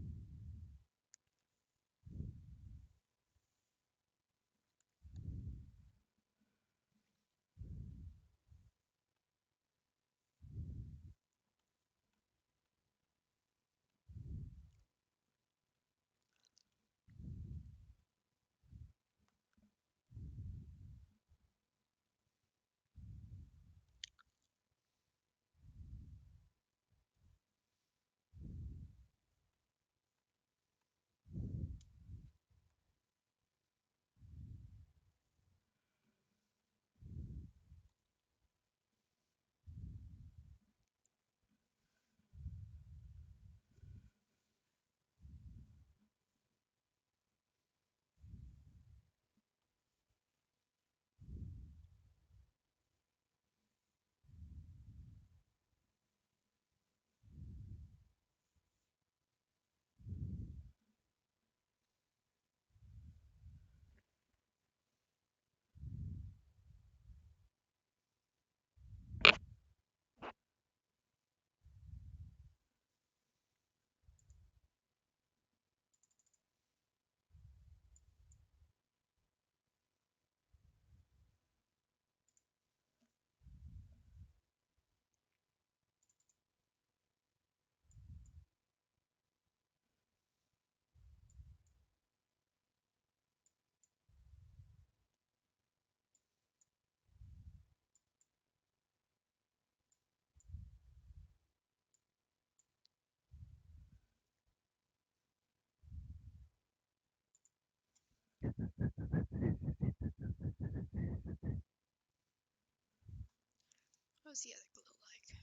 A: What was the other glue like?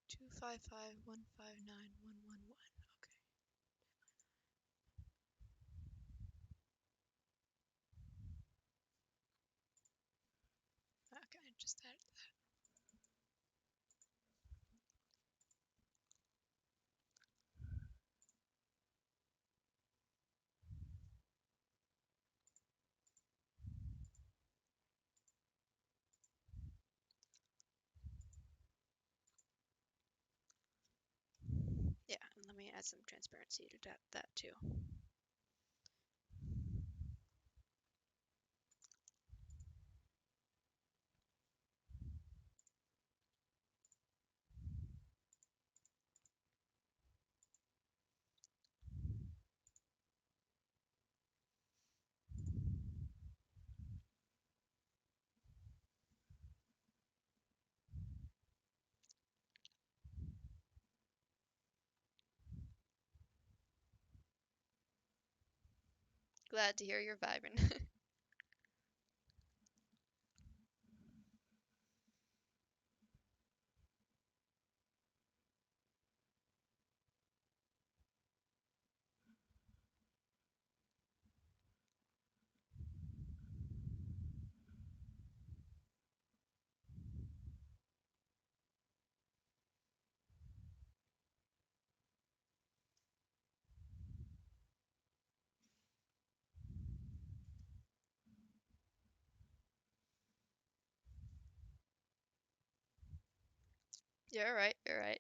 A: Two 55159 111. Okay. Okay, just added that. Yeah, and let me add some transparency to that too. Glad to hear you're vibing. You're right, you're right.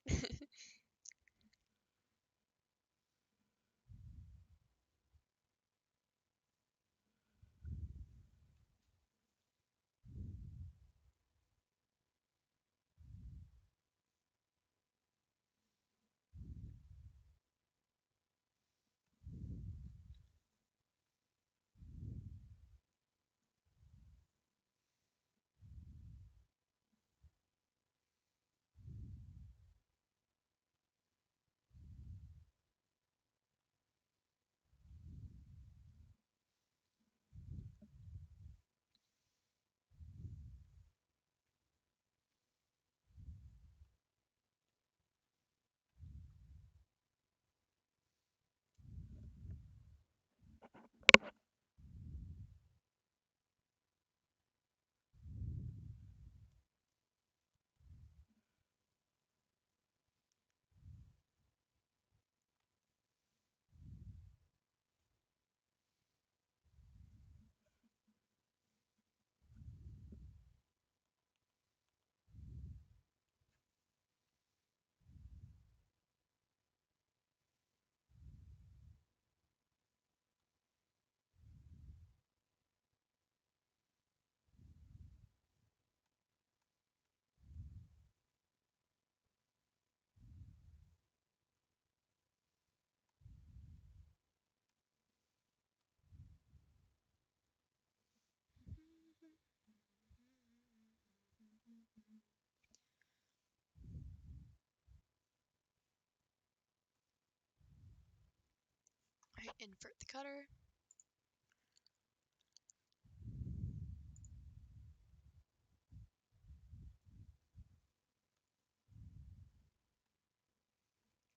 A: Alright, invert the cutter.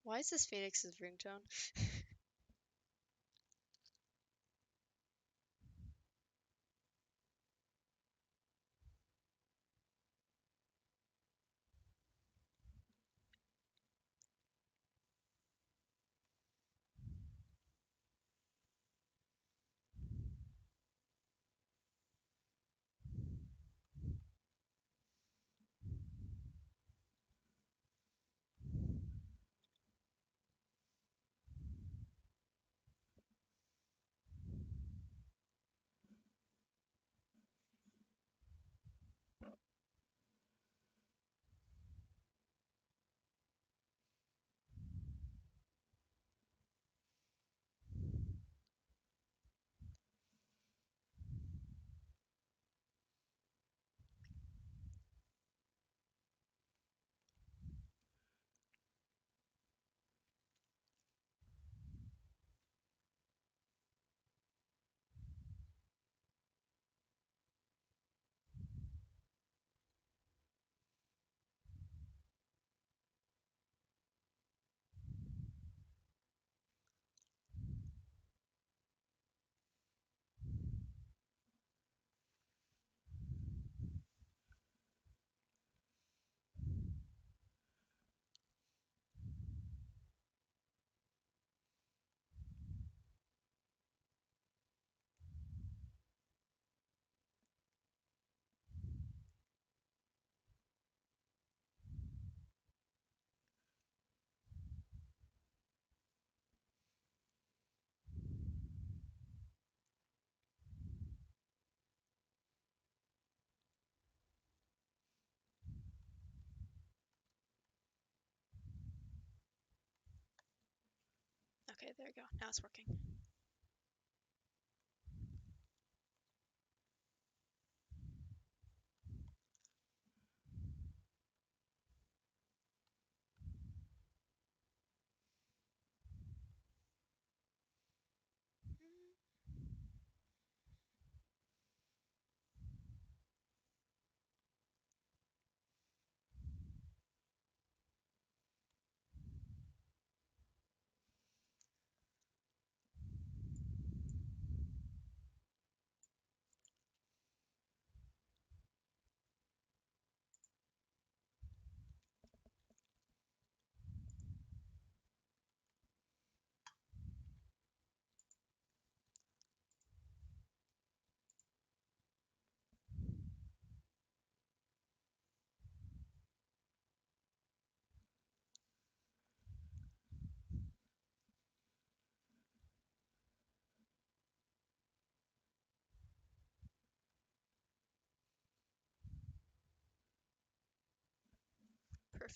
A: Why is this Phoenix's ringtone? Okay, there we go. Now it's working.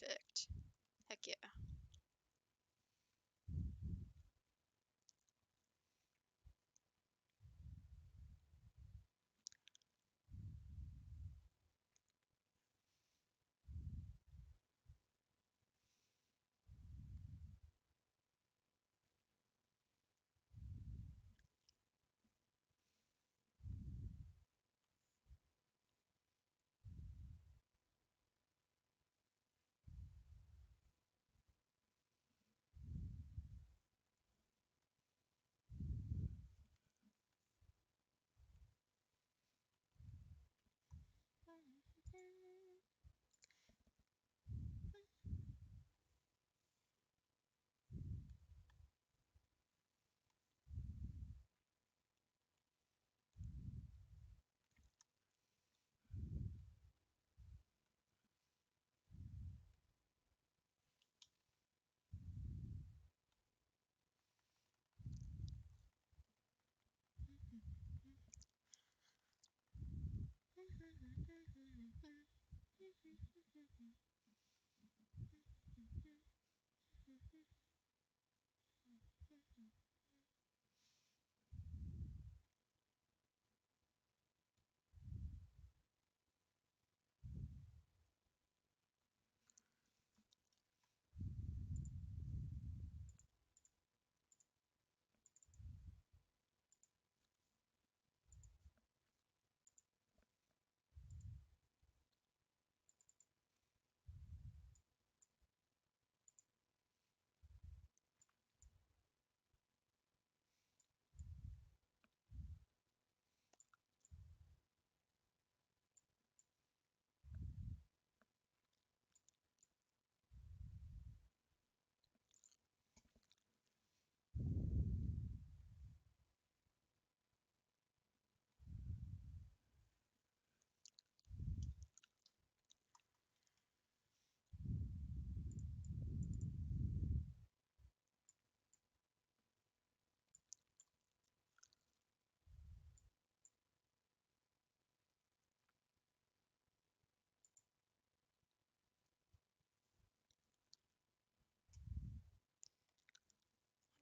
A: Perfect. Heck yeah.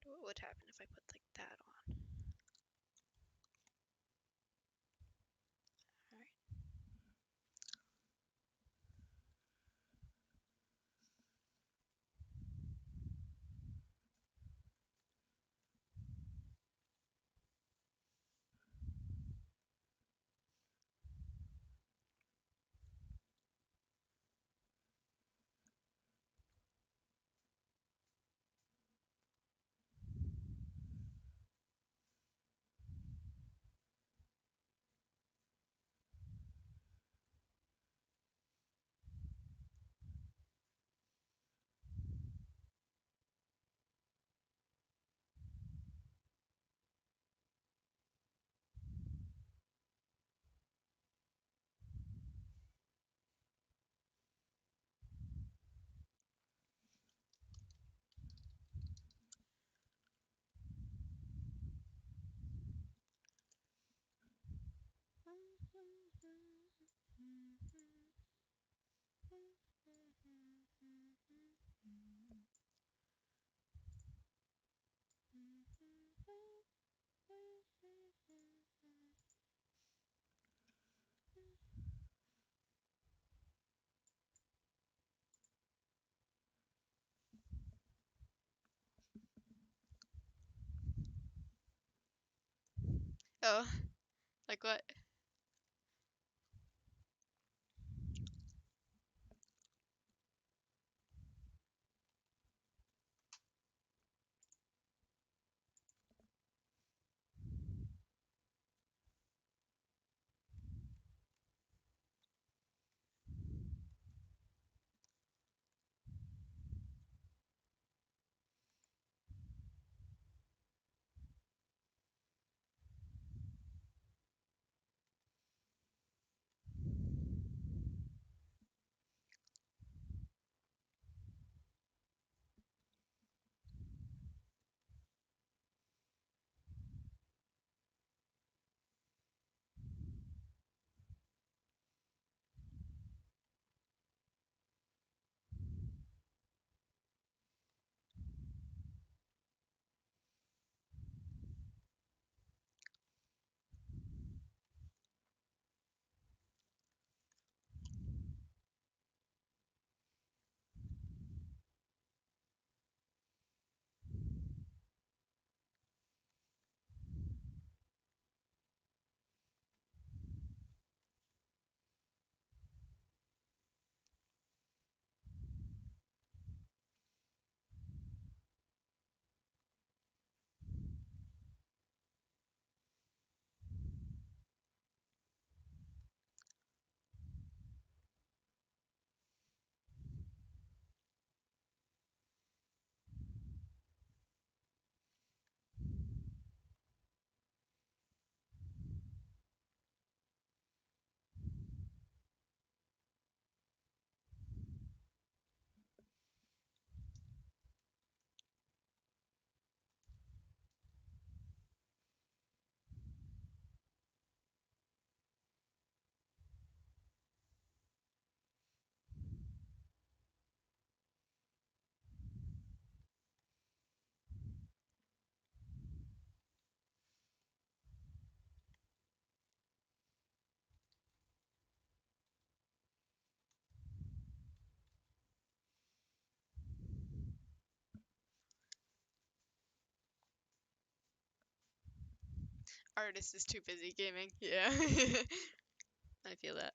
A: What would happen if I put like that on? Alright. Oh, like what? Artist is too busy gaming. Yeah. I feel that.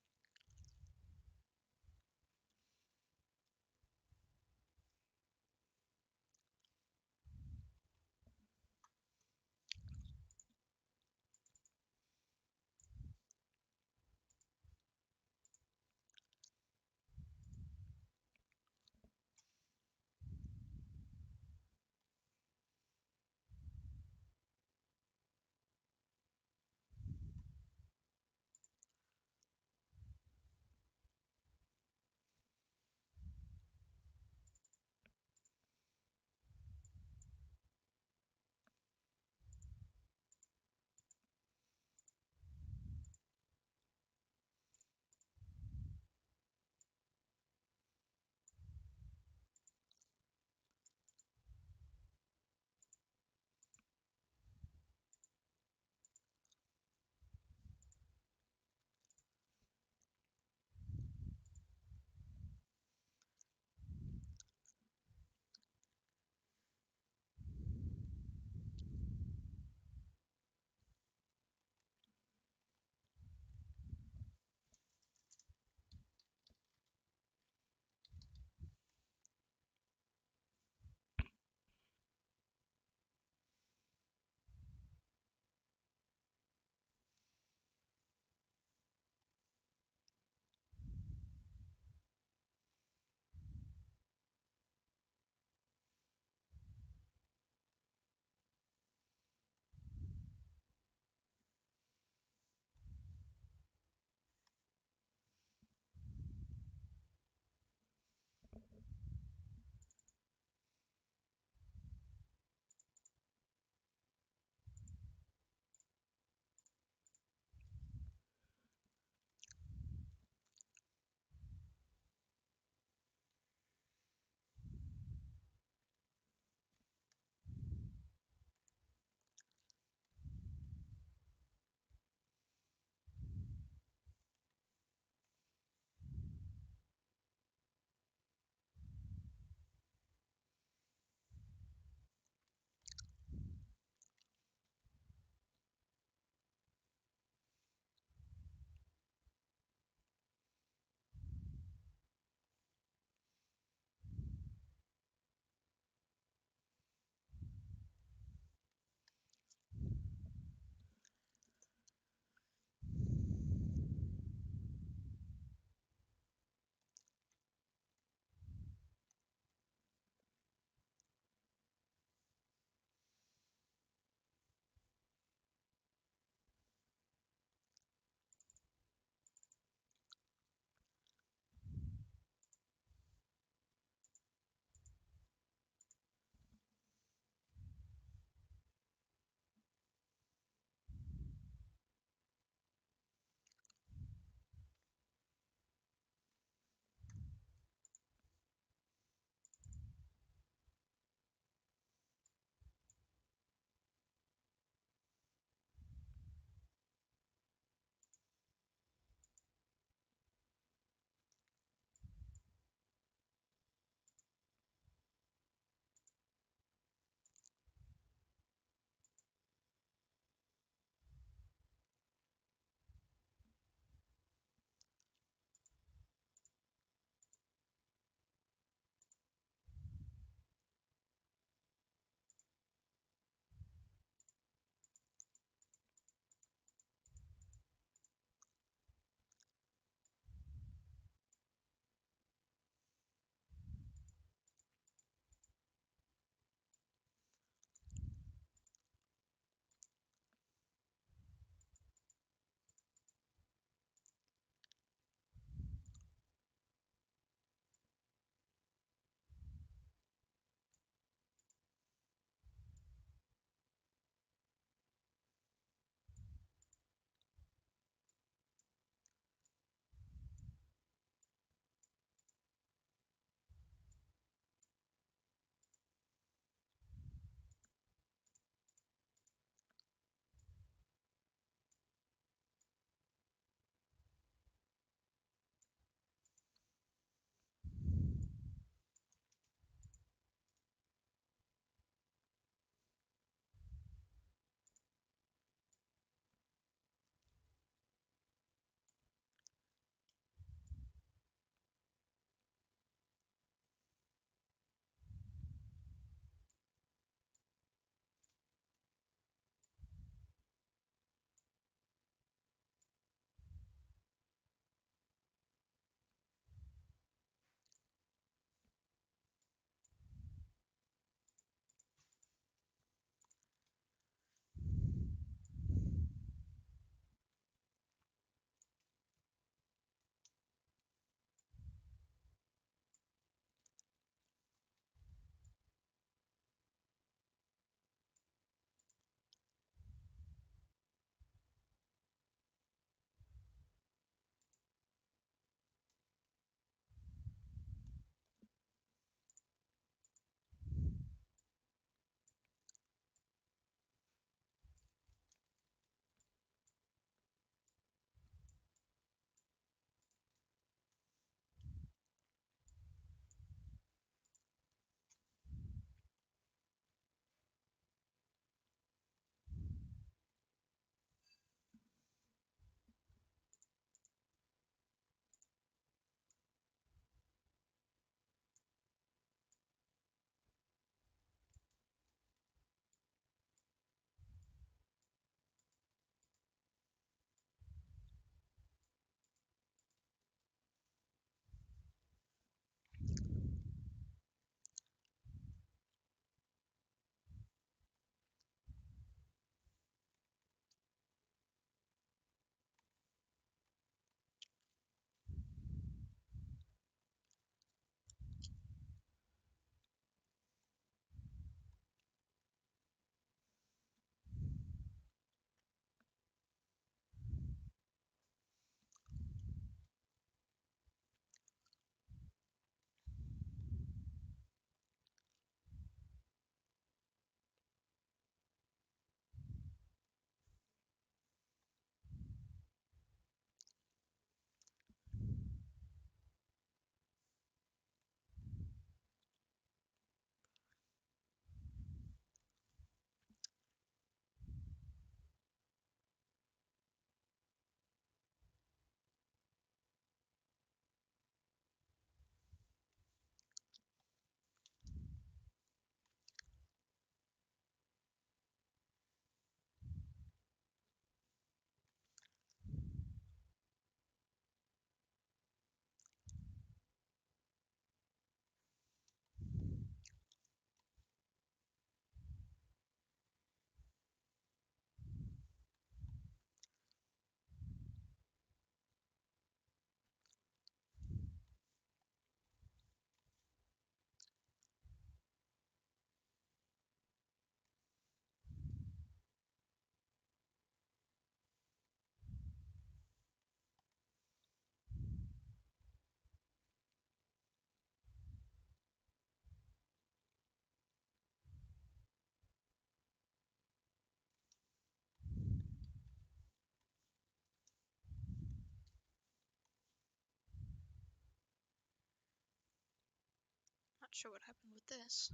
A: sure what happened with this.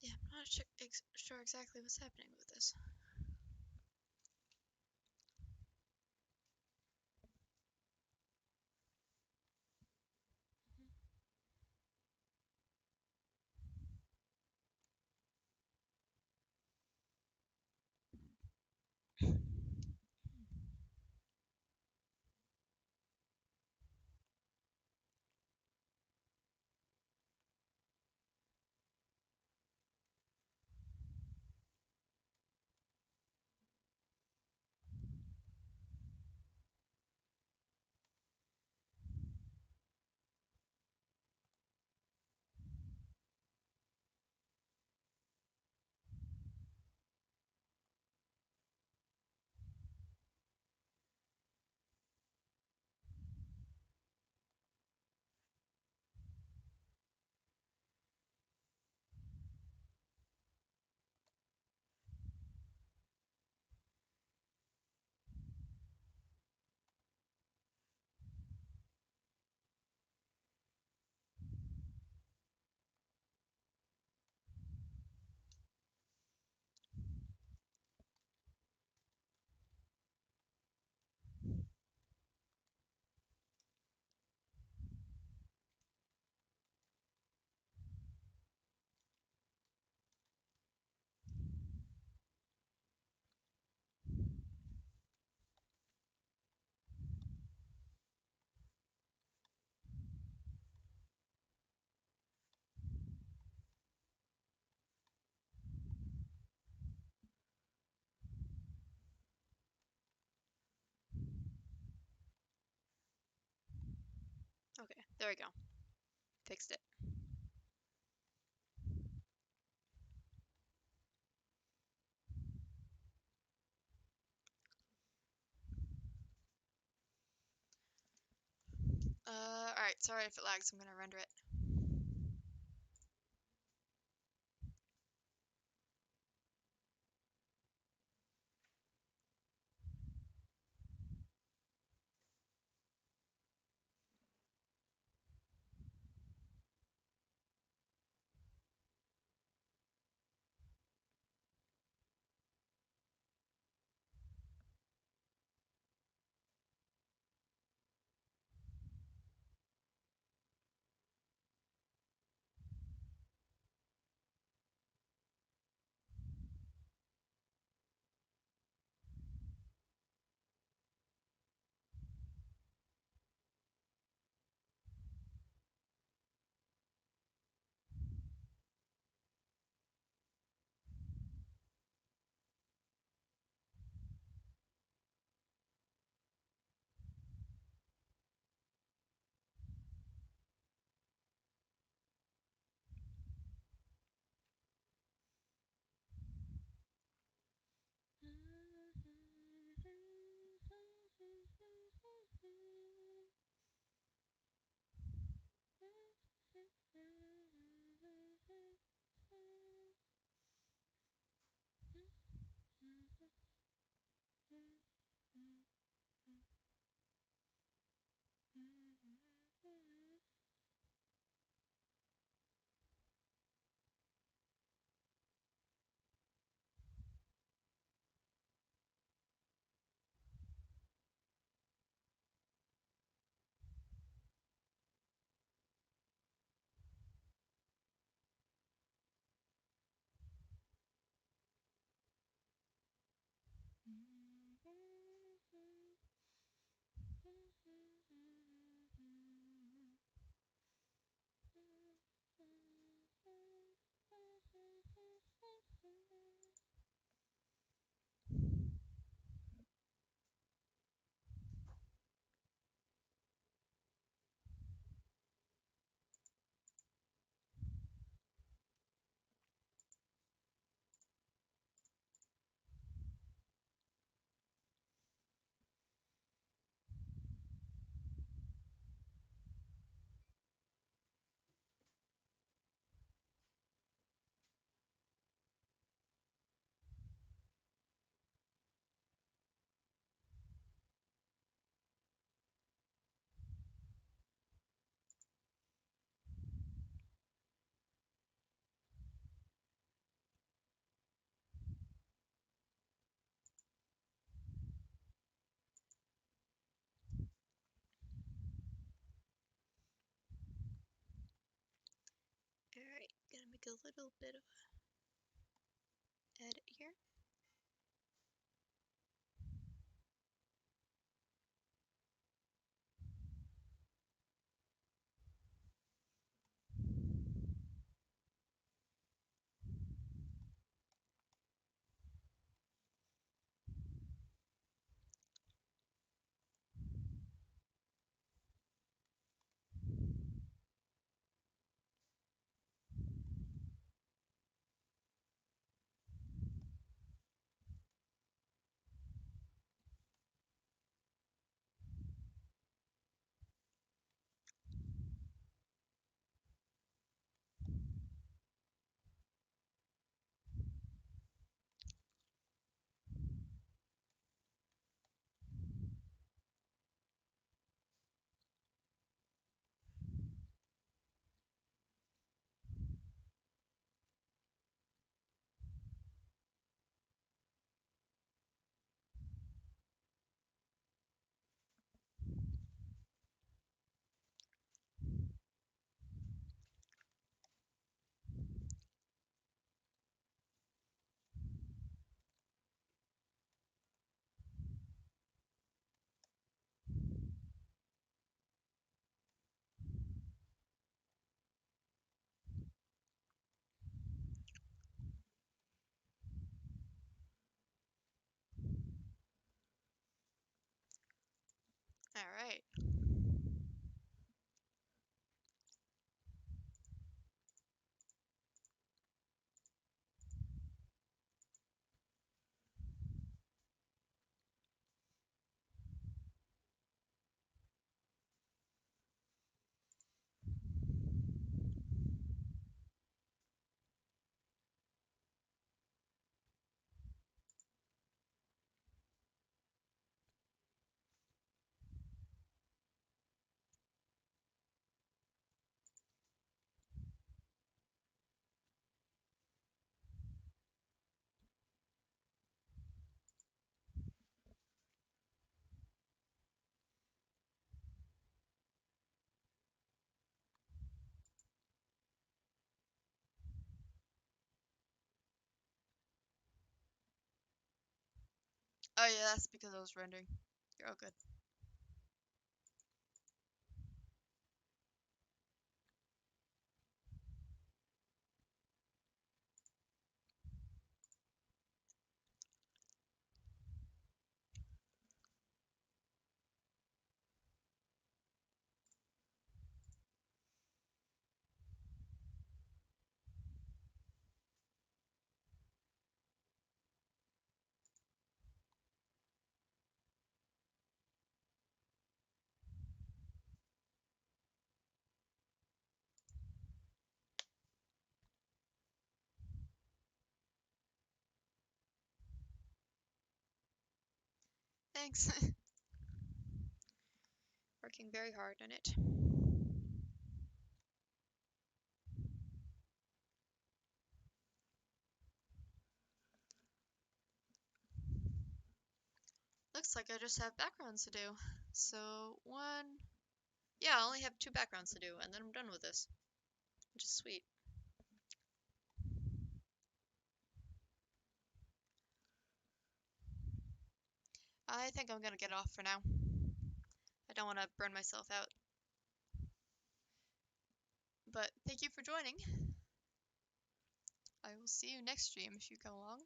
A: Yeah, I'm not sure exactly what's happening with this. Okay, there we go. Fixed it. Alright, sorry if it lags, I'm gonna render it. little bit of edit here. Alright. Oh yeah, that's because I was rendering. You're all good. Thanks. Working very hard on it. Looks like I just have backgrounds to do. So, yeah, I only have 2 backgrounds to do, and then I'm done with this, which is sweet. I think I'm gonna get off for now. I don't want to burn myself out. But thank you for joining. I will see you next stream if you come along.